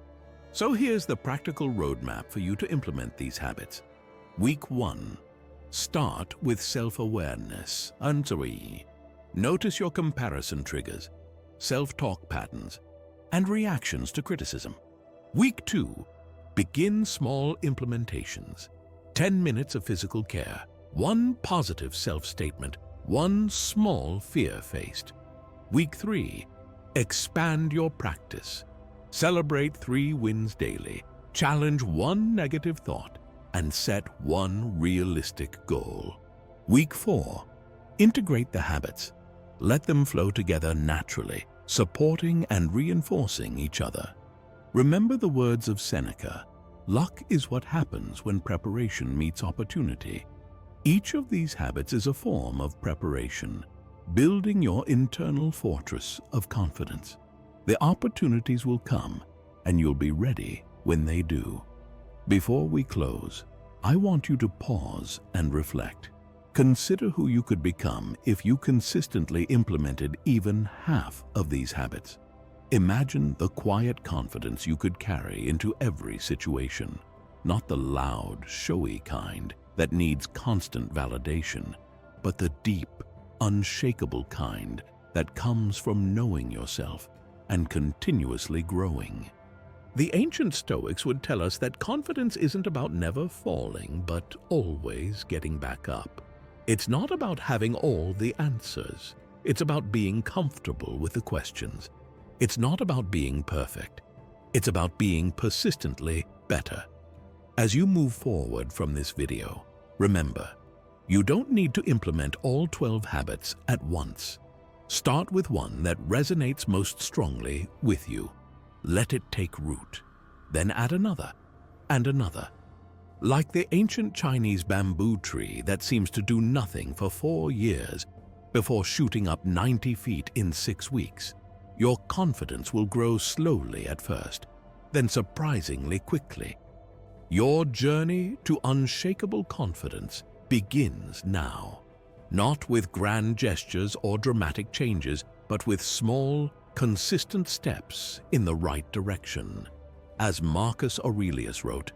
So here's the practical roadmap for you to implement these habits. Week 1. Start with self-awareness. And 3. Notice your comparison triggers, self-talk patterns, and reactions to criticism. Week 2. Begin small implementations. 10 minutes of physical care, 1 positive self-statement, 1 small fear faced. Week 3. Expand your practice. Celebrate 3 wins daily. Challenge 1 negative thought and set 1 realistic goal. Week 4. Integrate the habits. Let them flow together naturally, supporting and reinforcing each other. Remember the words of Seneca, "Luck is what happens when preparation meets opportunity." Each of these habits is a form of preparation, building your internal fortress of confidence. The opportunities will come, and you'll be ready when they do. Before we close, I want you to pause and reflect. Consider who you could become if you consistently implemented even half of these habits. Imagine the quiet confidence you could carry into every situation, not the loud, showy kind that needs constant validation, but the deep, unshakable kind that comes from knowing yourself and continuously growing. The ancient Stoics would tell us that confidence isn't about never falling, but always getting back up. It's not about having all the answers. It's about being comfortable with the questions. It's not about being perfect. It's about being persistently better. As you move forward from this video, remember, you don't need to implement all 12 habits at once. Start with one that resonates most strongly with you. Let it take root. Then add another and another. Like the ancient Chinese bamboo tree that seems to do nothing for 4 years before shooting up 90 feet in 6 weeks, your confidence will grow slowly at first, then surprisingly quickly. Your journey to unshakable confidence begins now, not with grand gestures or dramatic changes, but with small, consistent steps in the right direction. As Marcus Aurelius wrote,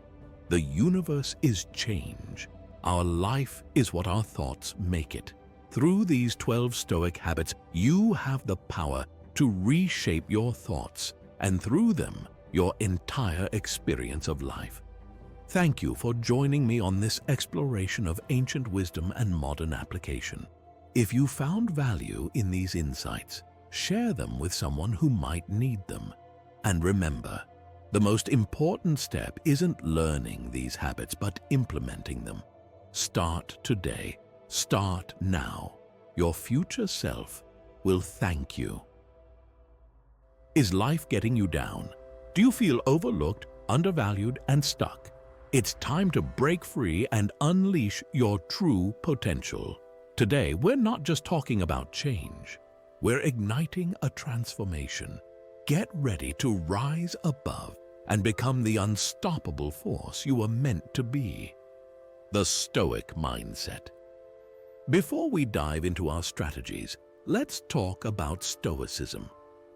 "The universe is change. Our life is what our thoughts make it." Through these 12 Stoic habits, you have the power to reshape your thoughts, and through them, your entire experience of life. Thank you for joining me on this exploration of ancient wisdom and modern application. If you found value in these insights, share them with someone who might need them. And remember, the most important step isn't learning these habits, but implementing them. Start today. Start now. Your future self will thank you. Is life getting you down? Do you feel overlooked, undervalued, and stuck? It's time to break free and unleash your true potential. Today, we're not just talking about change. We're igniting a transformation. Get ready to rise above and become the unstoppable force you are meant to be. The Stoic mindset. Before we dive into our strategies, let's talk about Stoicism.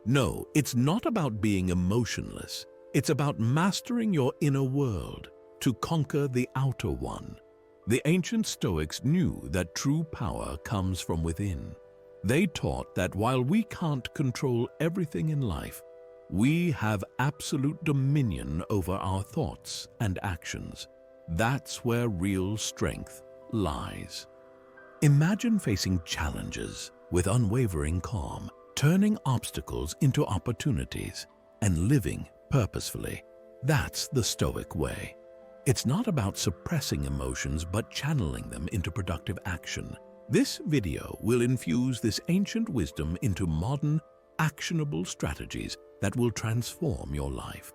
No, it's not about being emotionless. It's about mastering your inner world to conquer the outer one. The ancient Stoics knew that true power comes from within. They taught that while we can't control everything in life, we have absolute dominion over our thoughts and actions. That's where real strength lies. Imagine facing challenges with unwavering calm, turning obstacles into opportunities, and living purposefully. That's the Stoic way. It's not about suppressing emotions, but channeling them into productive action. This video will infuse this ancient wisdom into modern, actionable strategies that will transform your life.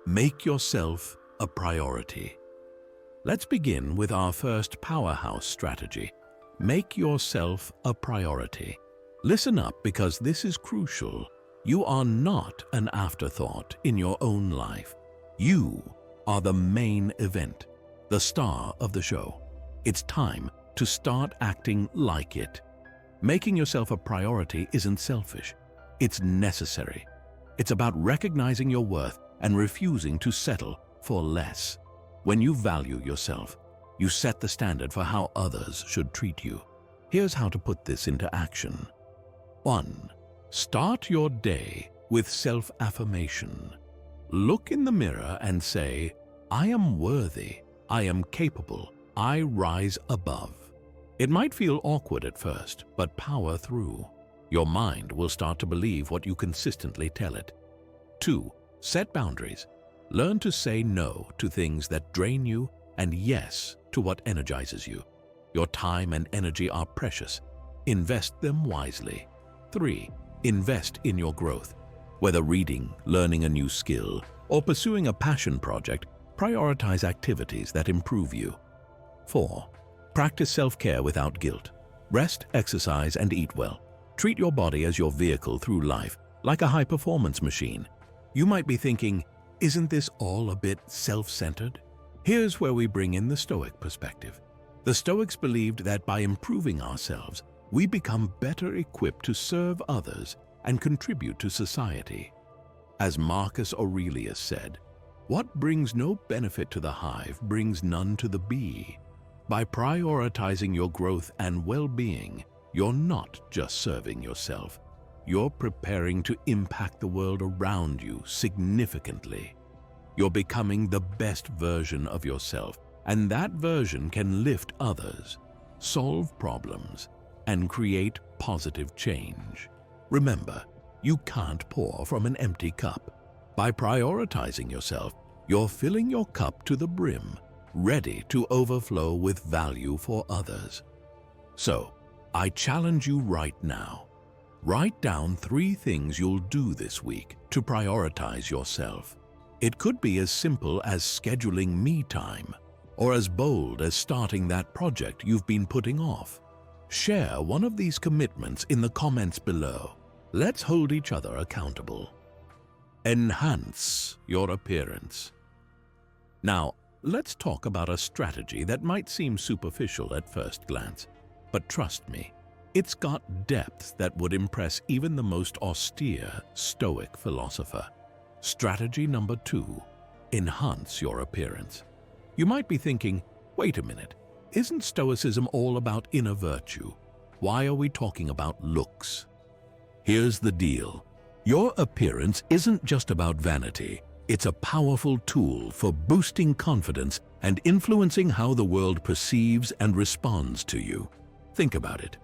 Make yourself a priority. Let's begin with our first powerhouse strategy. Make yourself a priority. Listen up, because this is crucial. You are not an afterthought in your own life. You are the main event, the star of the show. It's time to start acting like it. Making yourself a priority isn't selfish. It's necessary. It's about recognizing your worth and refusing to settle for less. When you value yourself, You set the standard for how others should treat you. Here's how to put this into action. 1. Start your day with self-affirmation. Look in the mirror and say, I am worthy, I am capable, I rise above. It might feel awkward at first, but power through. Your mind will start to believe what you consistently tell it. 2. Set boundaries. Learn to say no to things that drain you and yes to what energizes you. Your time and energy are precious. Invest them wisely. 3. Invest in your growth. Whether reading, learning a new skill, or pursuing a passion project, prioritize activities that improve you. 4. Practice self-care without guilt. Rest, exercise, and eat well. Treat your body as your vehicle through life, like a high-performance machine. You might be thinking, isn't this all a bit self-centered? Here's where we bring in the Stoic perspective. The Stoics believed that by improving ourselves, we become better equipped to serve others and contribute to society. As Marcus Aurelius said, what brings no benefit to the hive brings none to the bee. By prioritizing your growth and well-being, you're not just serving yourself. You're preparing to impact the world around you significantly. You're becoming the best version of yourself, and that version can lift others, solve problems, and create positive change. Remember, you can't pour from an empty cup. By prioritizing yourself, you're filling your cup to the brim, ready to overflow with value for others. So, I challenge you right now. Write down 3 things you'll do this week to prioritize yourself. It could be as simple as scheduling me time, or as bold as starting that project you've been putting off. Share one of these commitments in the comments below. Let's hold each other accountable. Enhance your appearance. Now, let's talk about a strategy that might seem superficial at first glance, but trust me, it's got depth that would impress even the most austere Stoic philosopher. Strategy number 2, enhance your appearance. You might be thinking, wait a minute, isn't Stoicism all about inner virtue? Why are we talking about looks? Here's the deal. Your appearance isn't just about vanity. It's a powerful tool for boosting confidence and influencing how the world perceives and responds to you. Think about it.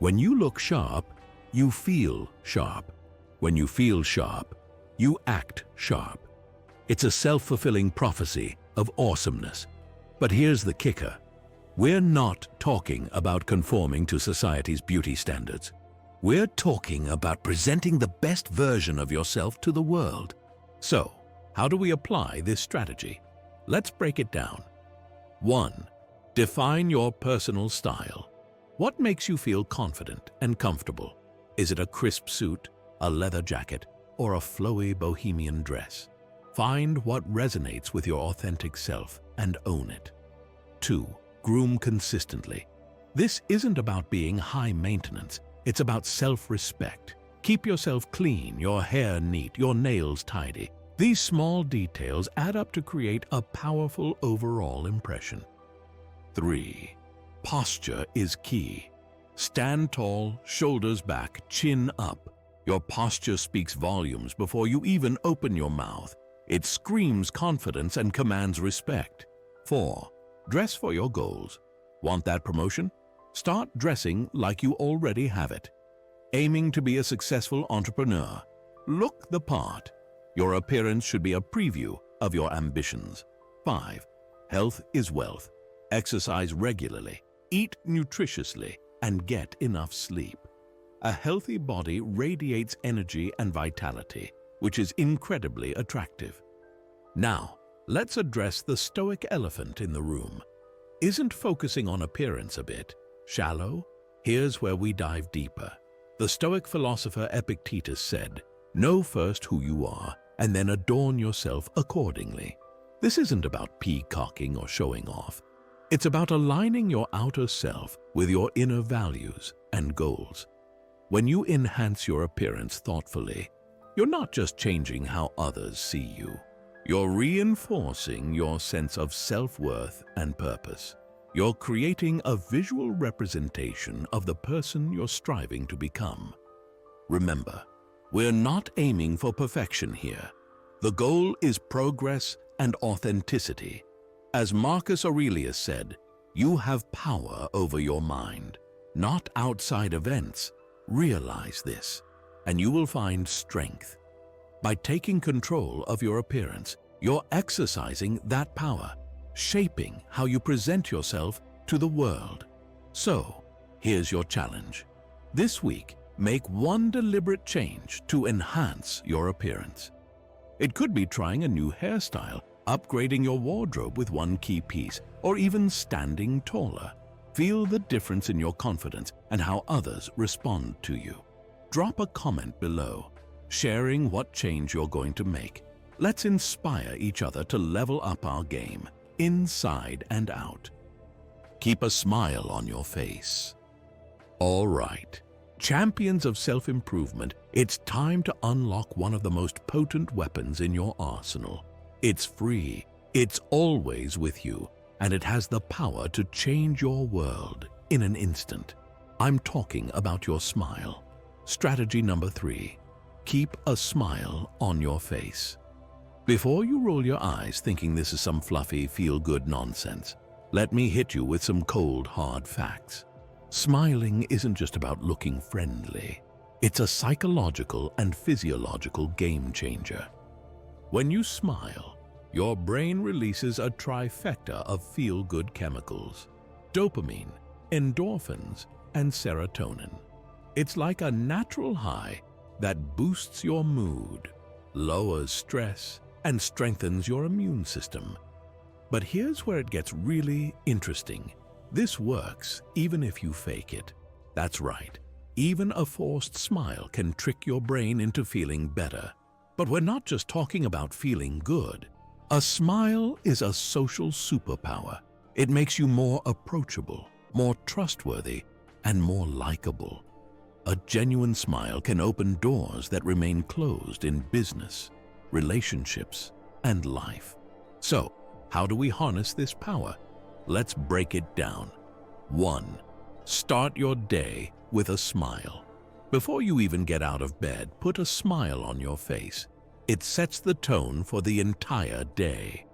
When you look sharp, you feel sharp. When you feel sharp, you act sharp. It's a self-fulfilling prophecy of awesomeness. But here's the kicker. We're not talking about conforming to society's beauty standards. We're talking about presenting the best version of yourself to the world. So, how do we apply this strategy? Let's break it down. 1. Define your personal style. What makes you feel confident and comfortable? Is it a crisp suit, a leather jacket, or a flowy bohemian dress? Find what resonates with your authentic self and own it. 2. Groom consistently. This isn't about being high maintenance. It's about self-respect. Keep yourself clean, your hair neat, your nails tidy. These small details add up to create a powerful overall impression. 3. Posture is key. Stand tall, shoulders back, chin up. Your posture speaks volumes before you even open your mouth. It screams confidence and commands respect. 4. Dress for your goals. Want that promotion? Start dressing like you already have it. Aiming to be a successful entrepreneur. Look the part. Your appearance should be a preview of your ambitions. 5. Health is wealth. Exercise regularly, eat nutritiously, and get enough sleep. A healthy body radiates energy and vitality, which is incredibly attractive. Now, let's address the Stoic elephant in the room. Isn't focusing on appearance a bit shallow? Here's where we dive deeper. The Stoic philosopher Epictetus said, "Know first who you are, and then adorn yourself accordingly." This isn't about peacocking or showing off. It's about aligning your outer self with your inner values and goals. When you enhance your appearance thoughtfully, you're not just changing how others see you. You're reinforcing your sense of self-worth and purpose. You're creating a visual representation of the person you're striving to become. Remember, we're not aiming for perfection here. The goal is progress and authenticity. As Marcus Aurelius said, you have power over your mind, not outside events. Realize this, and you will find strength. By taking control of your appearance, you're exercising that power, shaping how you present yourself to the world. So, here's your challenge. This week, make one deliberate change to enhance your appearance. It could be trying a new hairstyle, upgrading your wardrobe with one key piece, or even standing taller. Feel the difference in your confidence and how others respond to you. Drop a comment below, sharing what change you're going to make. Let's inspire each other to level up our game, inside and out. Keep a smile on your face. All right, champions of self-improvement, it's time to unlock one of the most potent weapons in your arsenal. It's free, it's always with you, and it has the power to change your world in an instant. I'm talking about your smile. Strategy number 3, keep a smile on your face. Before you roll your eyes thinking this is some fluffy, feel-good nonsense, let me hit you with some cold, hard facts. Smiling isn't just about looking friendly. It's a psychological and physiological game changer. When you smile, your brain releases a trifecta of feel-good chemicals: dopamine, endorphins, and serotonin. It's like a natural high that boosts your mood, lowers stress, and strengthens your immune system. But here's where it gets really interesting. This works even if you fake it. That's right. Even a forced smile can trick your brain into feeling better. But we're not just talking about feeling good. A smile is a social superpower. It makes you more approachable, more trustworthy, and more likable. A genuine smile can open doors that remain closed in business, relationships, and life. So, how do we harness this power? Let's break it down. 1. Start your day with a smile. Before you even get out of bed, put a smile on your face. It sets the tone for the entire day.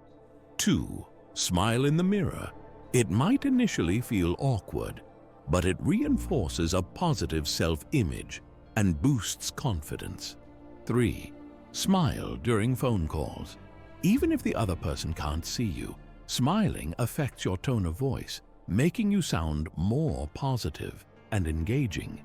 2. Smile in the mirror. It might initially feel awkward, but it reinforces a positive self-image and boosts confidence. 3. Smile during phone calls. Even if the other person can't see you, smiling affects your tone of voice, making you sound more positive and engaging.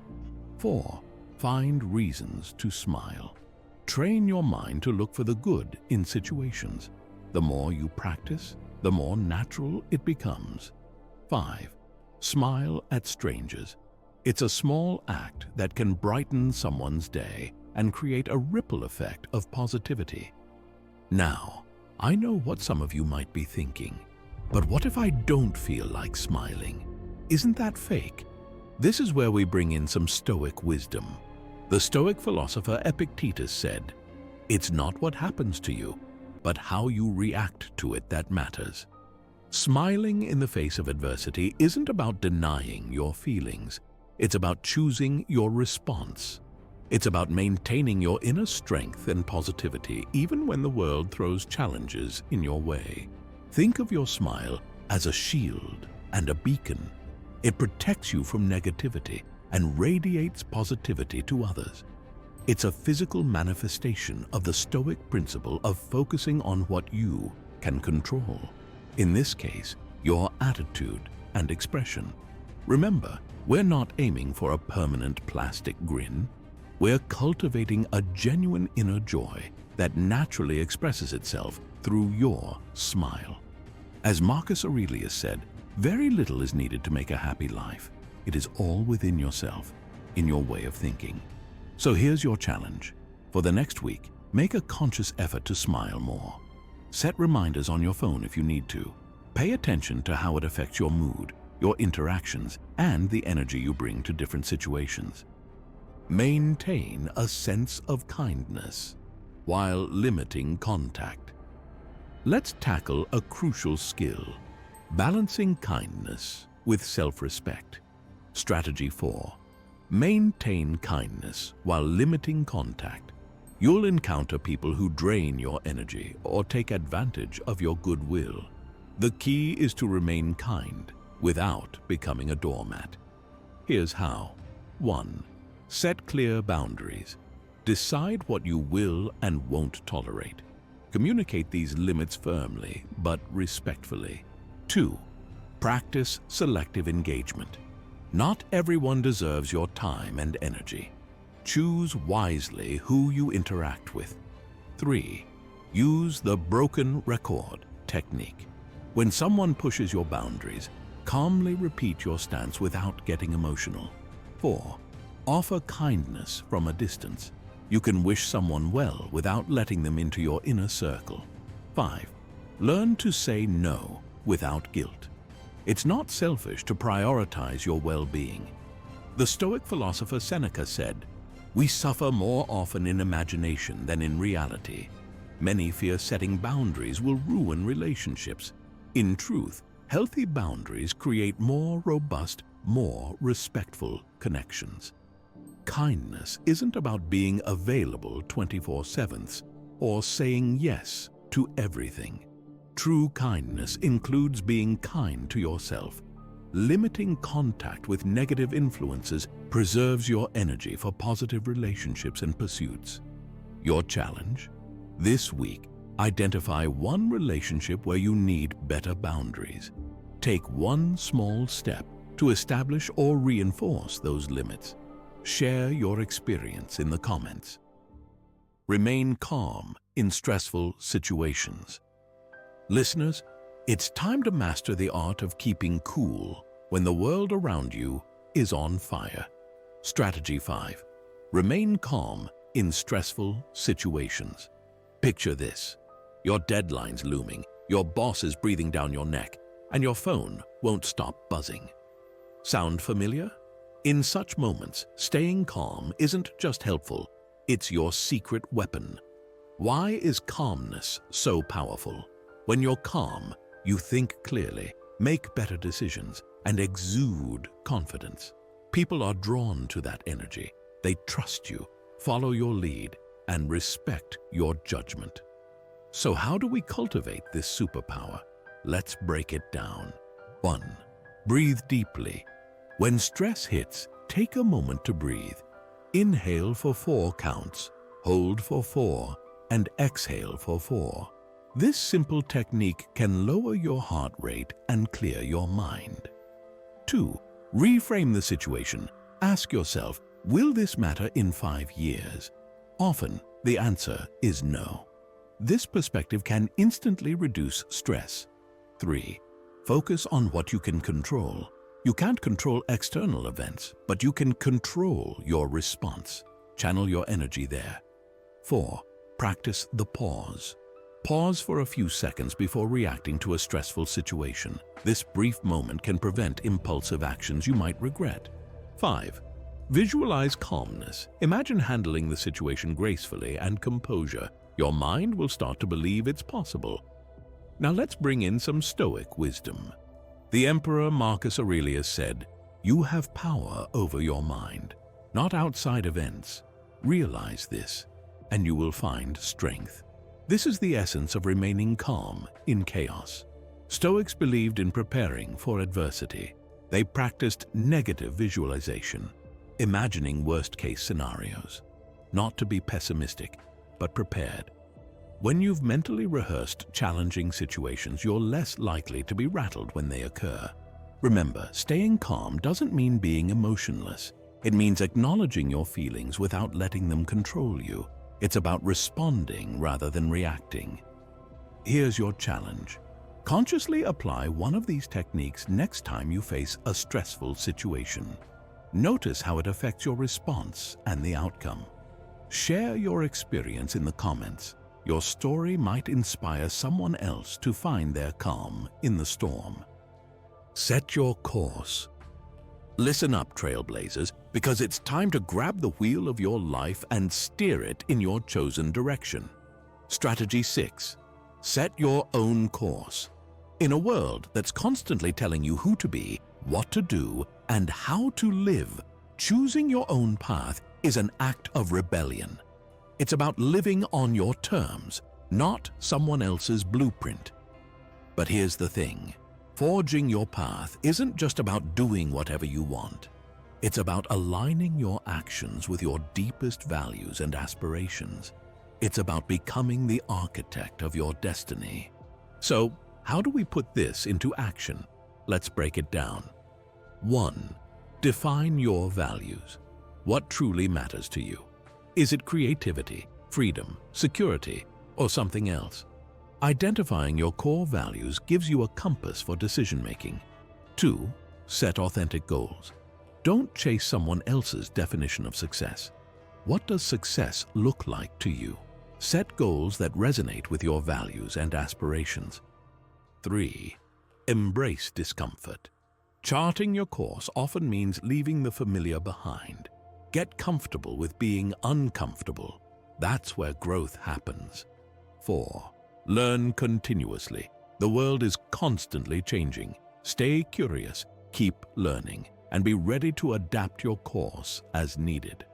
4. Find reasons to smile. Train your mind to look for the good in situations. The more you practice, the more natural it becomes. 5. Smile at strangers. It's a small act that can brighten someone's day and create a ripple effect of positivity. Now, I know what some of you might be thinking, but what if I don't feel like smiling? Isn't that fake? This is where we bring in some Stoic wisdom. The Stoic philosopher Epictetus said, "It's not what happens to you, but how you react to it that matters." Smiling in the face of adversity isn't about denying your feelings. It's about choosing your response. It's about maintaining your inner strength and positivity even when the world throws challenges in your way. Think of your smile as a shield and a beacon. It protects you from negativity and radiates positivity to others. It's a physical manifestation of the Stoic principle of focusing on what you can control. In this case, your attitude and expression. Remember, we're not aiming for a permanent plastic grin. We're cultivating a genuine inner joy that naturally expresses itself through your smile. As Marcus Aurelius said, very little is needed to make a happy life. It is all within yourself, in your way of thinking. So here's your challenge. For the next week, make a conscious effort to smile more. Set reminders on your phone if you need to. Pay attention to how it affects your mood, your interactions, and the energy you bring to different situations. Maintain a sense of kindness while limiting contact. Let's tackle a crucial skill: Balancing kindness with self-respect. Strategy 4. Maintain kindness while limiting contact. You'll encounter people who drain your energy or take advantage of your goodwill. The key is to remain kind without becoming a doormat. Here's how. 1. Set clear boundaries. Decide what you will and won't tolerate. Communicate these limits firmly but respectfully. 2. Practice selective engagement. Not everyone deserves your time and energy. Choose wisely who you interact with. 3. Use the broken record technique. When someone pushes your boundaries, calmly repeat your stance without getting emotional. 4. Offer kindness from a distance. You can wish someone well without letting them into your inner circle. 5. Learn to say no without guilt. It's not selfish to prioritize your well-being. The Stoic philosopher Seneca said, "We suffer more often in imagination than in reality. Many fear setting boundaries will ruin relationships. In truth, healthy boundaries create more robust, more respectful connections." Kindness isn't about being available 24/7 or saying yes to everything. True kindness includes being kind to yourself. Limiting contact with negative influences preserves your energy for positive relationships and pursuits. Your challenge? This week, identify one relationship where you need better boundaries. Take one small step to establish or reinforce those limits. Share your experience in the comments. Remain calm in stressful situations. Listeners, it's time to master the art of keeping cool when the world around you is on fire. Strategy 5. Remain calm in stressful situations. Picture this. Your deadline's looming, your boss is breathing down your neck, and your phone won't stop buzzing. Sound familiar? In such moments, staying calm isn't just helpful, it's your secret weapon. Why is calmness so powerful? When you're calm, you think clearly, make better decisions, and exude confidence. People are drawn to that energy. They trust you, follow your lead, and respect your judgment. So how do we cultivate this superpower? Let's break it down. 1. Breathe deeply. When stress hits, take a moment to breathe. Inhale for 4 counts, hold for 4, and exhale for 4. This simple technique can lower your heart rate and clear your mind. 2. Reframe the situation. Ask yourself, will this matter in 5 years? Often, the answer is no. This perspective can instantly reduce stress. 3. Focus on what you can control. You can't control external events, but you can control your response. Channel your energy there. 4. Practice the pause. Pause for a few seconds before reacting to a stressful situation. This brief moment can prevent impulsive actions you might regret. 5. Visualize calmness. Imagine handling the situation gracefully and composure. Your mind will start to believe it's possible. Now let's bring in some Stoic wisdom. The Emperor Marcus Aurelius said, "You have power over your mind, not outside events. Realize this, and you will find strength." This is the essence of remaining calm in chaos. Stoics believed in preparing for adversity. They practiced negative visualization, imagining worst-case scenarios. Not to be pessimistic, but prepared. When you've mentally rehearsed challenging situations, you're less likely to be rattled when they occur. Remember, staying calm doesn't mean being emotionless. It means acknowledging your feelings without letting them control you. It's about responding rather than reacting. Here's your challenge. Consciously apply one of these techniques next time you face a stressful situation. Notice how it affects your response and the outcome. Share your experience in the comments. Your story might inspire someone else to find their calm in the storm. Set your course. Listen up, trailblazers, because it's time to grab the wheel of your life and steer it in your chosen direction. Strategy 6. Set your own course. In a world that's constantly telling you who to be, what to do, and how to live, choosing your own path is an act of rebellion. It's about living on your terms, not someone else's blueprint. But here's the thing. Forging your path isn't just about doing whatever you want. It's about aligning your actions with your deepest values and aspirations. It's about becoming the architect of your destiny. So, how do we put this into action? Let's break it down. 1. Define your values. What truly matters to you? Is it creativity, freedom, security, or something else? Identifying your core values gives you a compass for decision-making. 2. Set authentic goals. Don't chase someone else's definition of success. What does success look like to you? Set goals that resonate with your values and aspirations. 3. Embrace discomfort. Charting your course often means leaving the familiar behind. Get comfortable with being uncomfortable. That's where growth happens. 4. Learn continuously. The world is constantly changing. Stay curious, keep learning, and be ready to adapt your course as needed.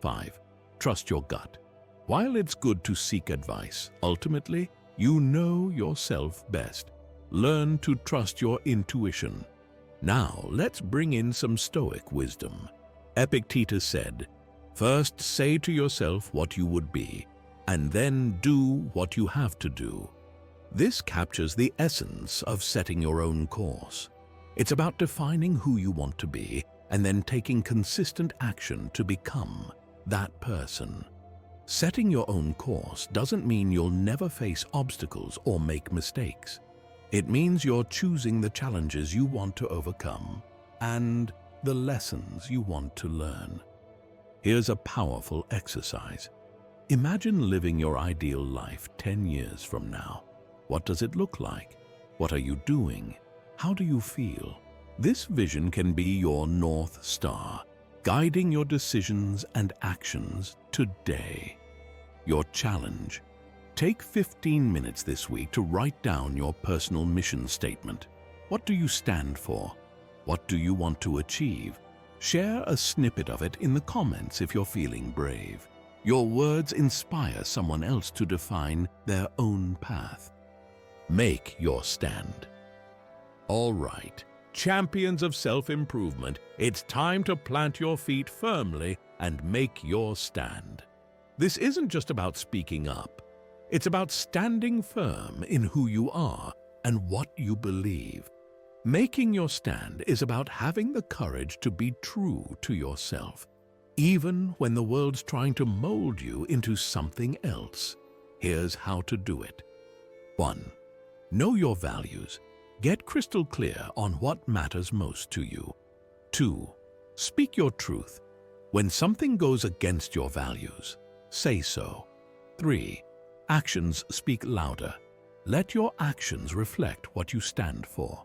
5. Trust your gut. While it's good to seek advice, ultimately, you know yourself best. Learn to trust your intuition. Now, let's bring in some Stoic wisdom. Epictetus said, "First say to yourself what you would be, and then do what you have to do." This captures the essence of setting your own course. It's about defining who you want to be and then taking consistent action to become that person. Setting your own course doesn't mean you'll never face obstacles or make mistakes. It means you're choosing the challenges you want to overcome and the lessons you want to learn. Here's a powerful exercise. Imagine living your ideal life 10 years from now. What does it look like? What are you doing? How do you feel? This vision can be your North Star, guiding your decisions and actions today. Your challenge. Take 15 minutes this week to write down your personal mission statement. What do you stand for? What do you want to achieve? Share a snippet of it in the comments if you're feeling brave. Your words inspire someone else to define their own path. Make your stand. All right, champions of self-improvement, it's time to plant your feet firmly and make your stand. This isn't just about speaking up. It's about standing firm in who you are and what you believe. Making your stand is about having the courage to be true to yourself, even when the world's trying to mold you into something else. Here's how to do it. 1. Know your values. Get crystal clear on what matters most to you. 2. Speak your truth. When something goes against your values, say so. 3. Actions speak louder. Let your actions reflect what you stand for.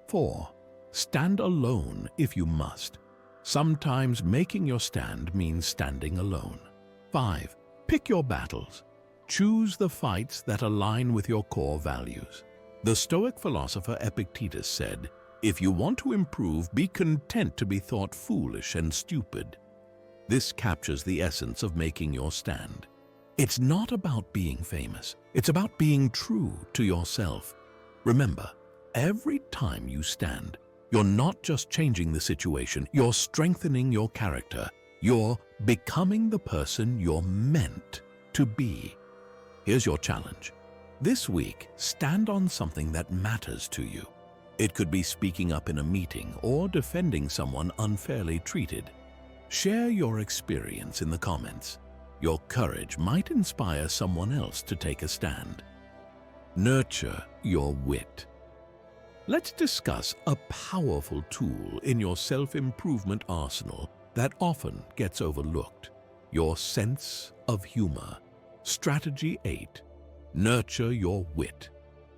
4. Stand alone if you must. Sometimes making your stand means standing alone. 5. Pick your battles. Choose the fights that align with your core values. The Stoic philosopher Epictetus said, "If you want to improve, be content to be thought foolish and stupid." This captures the essence of making your stand. It's not about being famous. It's about being true to yourself. Remember, every time you stand, you're not just changing the situation, you're strengthening your character. You're becoming the person you're meant to be. Here's your challenge. This week, stand on something that matters to you. It could be speaking up in a meeting or defending someone unfairly treated. Share your experience in the comments. Your courage might inspire someone else to take a stand. Nurture your wit. Let's discuss a powerful tool in your self-improvement arsenal that often gets overlooked: your sense of humor. Strategy 8. Nurture your wit.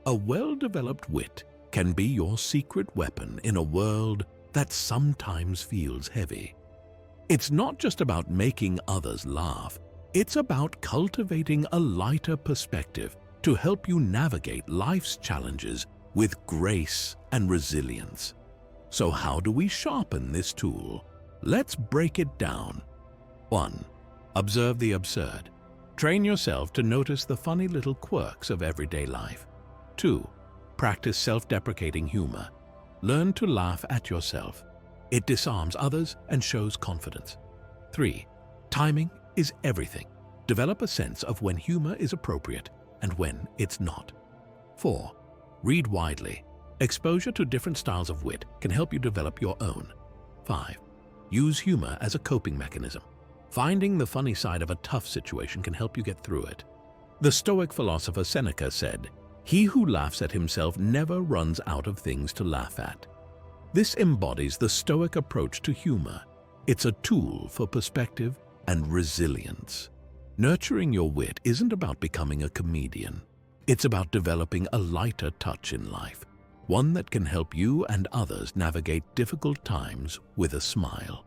A well-developed wit can be your secret weapon in a world that sometimes feels heavy. It's not just about making others laugh. It's about cultivating a lighter perspective to help you navigate life's challenges with grace and resilience. So how do we sharpen this tool? Let's break it down. 1. Observe the absurd. Train yourself to notice the funny little quirks of everyday life. 2. Practice self-deprecating humor. Learn to laugh at yourself. It disarms others and shows confidence. 3. Timing is everything. Develop a sense of when humor is appropriate and when it's not. 4. Read widely. Exposure to different styles of wit can help you develop your own. 5. Use humor as a coping mechanism. Finding the funny side of a tough situation can help you get through it. The Stoic philosopher Seneca said, "He who laughs at himself never runs out of things to laugh at." This embodies the Stoic approach to humor. It's a tool for perspective and resilience. Nurturing your wit isn't about becoming a comedian. It's about developing a lighter touch in life, one that can help you and others navigate difficult times with a smile.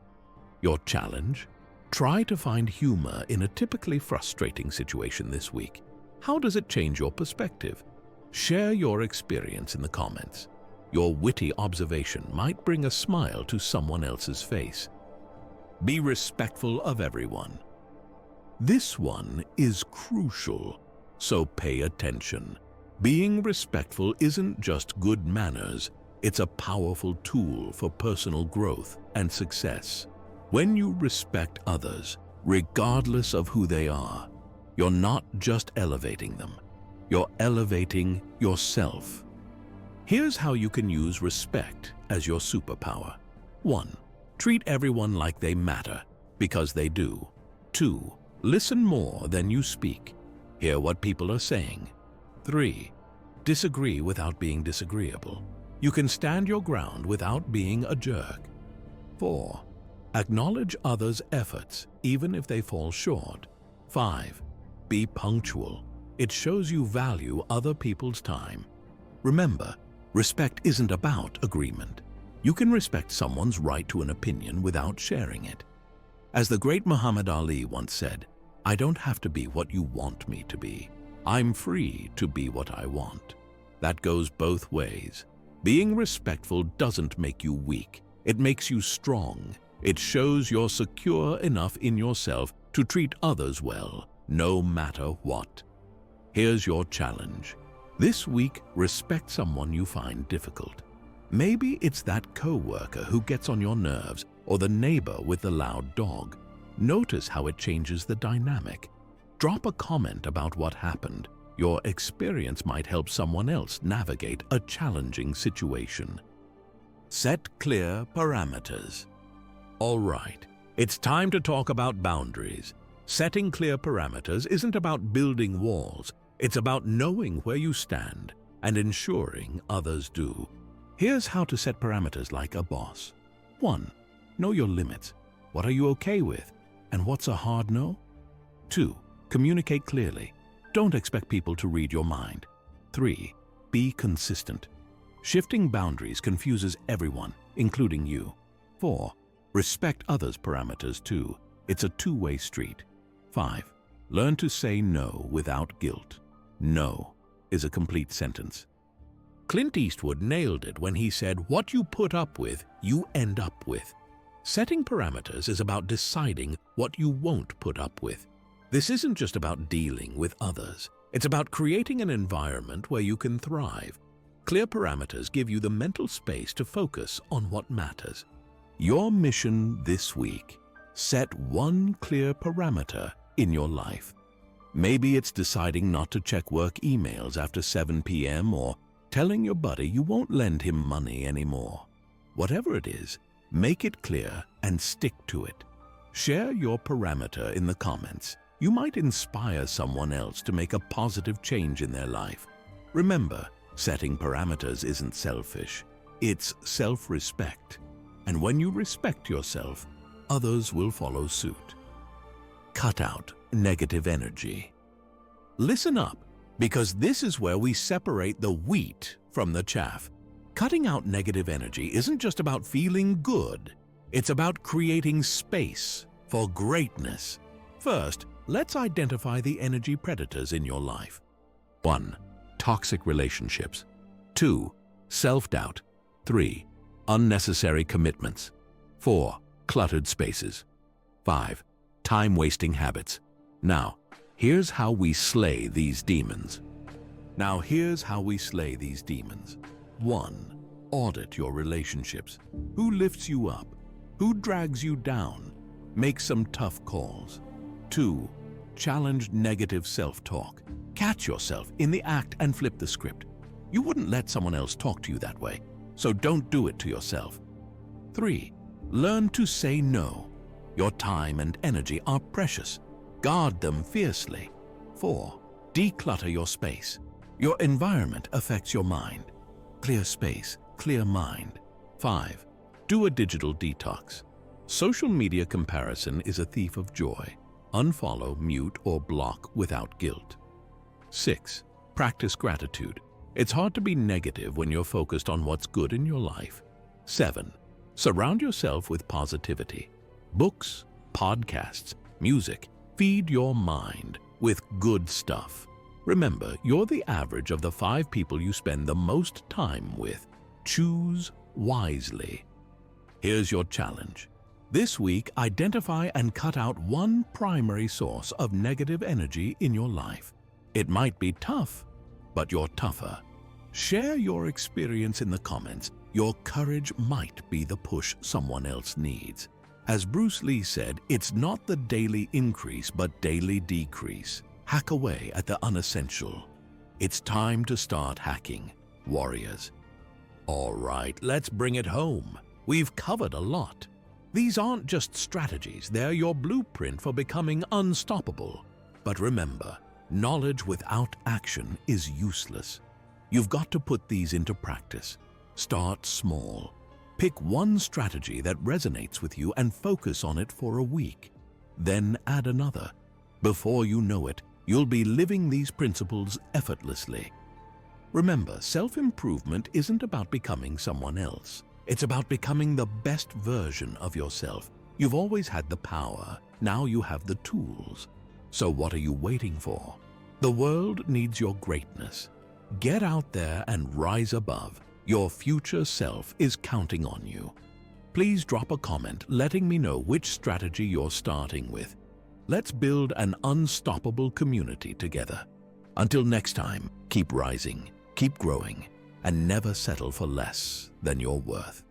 Your challenge? Try to find humor in a typically frustrating situation this week. How does it change your perspective? Share your experience in the comments. Your witty observation might bring a smile to someone else's face. Be respectful of everyone. This one is crucial, so pay attention. Being respectful isn't just good manners, it's a powerful tool for personal growth and success. When you respect others, regardless of who they are, you're not just elevating them, you're elevating yourself. Here's how you can use respect as your superpower. 1. Treat everyone like they matter, because they do. 2. Listen more than you speak. Hear what people are saying. 3. Disagree without being disagreeable. You can stand your ground without being a jerk. 4. Acknowledge others' efforts, even if they fall short. 5. Be punctual. It shows you value other people's time. Remember, respect isn't about agreement. You can respect someone's right to an opinion without sharing it. As the great Muhammad Ali once said, "I don't have to be what you want me to be. I'm free to be what I want." That goes both ways. Being respectful doesn't make you weak. It makes you strong. It shows you're secure enough in yourself to treat others well, no matter what. Here's your challenge. This week, respect someone you find difficult. Maybe it's that coworker who gets on your nerves or the neighbor with the loud dog. Notice how it changes the dynamic. Drop a comment about what happened. Your experience might help someone else navigate a challenging situation. Set clear parameters. All right, it's time to talk about boundaries. Setting clear parameters isn't about building walls. It's about knowing where you stand and ensuring others do. Here's how to set parameters like a boss. 1. Know your limits. What are you okay with? And what's a hard no? 2. Communicate clearly. Don't expect people to read your mind. 3. Be consistent. Shifting boundaries confuses everyone, including you. 4. Respect others' parameters too. It's a two-way street. 5. Learn to say no without guilt. No is a complete sentence. Clint Eastwood nailed it when he said, "What you put up with, you end up with." Setting parameters is about deciding what you won't put up with. This isn't just about dealing with others. It's about creating an environment where you can thrive. Clear parameters give you the mental space to focus on what matters. Your mission this week: set one clear parameter in your life. Maybe it's deciding not to check work emails after 7 p.m. or telling your buddy you won't lend him money anymore. Whatever it is, make it clear and stick to it. Share your parameter in the comments. You might inspire someone else to make a positive change in their life. Remember, setting parameters isn't selfish. It's self-respect. And when you respect yourself, others will follow suit. Cut out negative energy. Listen up, because this is where we separate the wheat from the chaff. Cutting out negative energy isn't just about feeling good. It's about creating space for greatness. First, let's identify the energy predators in your life. 1. Toxic relationships. 2. Self-doubt. 3. Unnecessary commitments. 4. Cluttered spaces. 5. Time-wasting habits. Now, here's how we slay these demons. 1. Audit your relationships. Who lifts you up? Who drags you down? Make some tough calls. 2. Challenge negative self-talk. Catch yourself in the act and flip the script. You wouldn't let someone else talk to you that way, so don't do it to yourself. 3. Learn to say no. Your time and energy are precious. Guard them fiercely. 4. Declutter your space. Your environment affects your mind. Clear space, clear mind. 5. Do a digital detox. Social media comparison is a thief of joy. Unfollow, mute, or block without guilt. 6. Practice gratitude. It's hard to be negative when you're focused on what's good in your life. 7. Surround yourself with positivity. Books, podcasts, music. Feed your mind with good stuff. Remember, you're the average of the 5 people you spend the most time with. Choose wisely. Here's your challenge. This week, identify and cut out one primary source of negative energy in your life. It might be tough, but you're tougher. Share your experience in the comments. Your courage might be the push someone else needs. As Bruce Lee said, it's not the daily increase but daily decrease. Hack away at the unessential. It's time to start hacking, warriors. All right, let's bring it home. We've covered a lot. These aren't just strategies, they're your blueprint for becoming unstoppable. But remember, knowledge without action is useless. You've got to put these into practice. Start small. Pick one strategy that resonates with you and focus on it for a week. Then add another. Before you know it, you'll be living these principles effortlessly. Remember, self-improvement isn't about becoming someone else. It's about becoming the best version of yourself. You've always had the power. Now you have the tools. So what are you waiting for? The world needs your greatness. Get out there and rise above. Your future self is counting on you. Please drop a comment letting me know which strategy you're starting with. Let's build an unstoppable community together. Until next time, keep rising, keep growing, and never settle for less than your worth.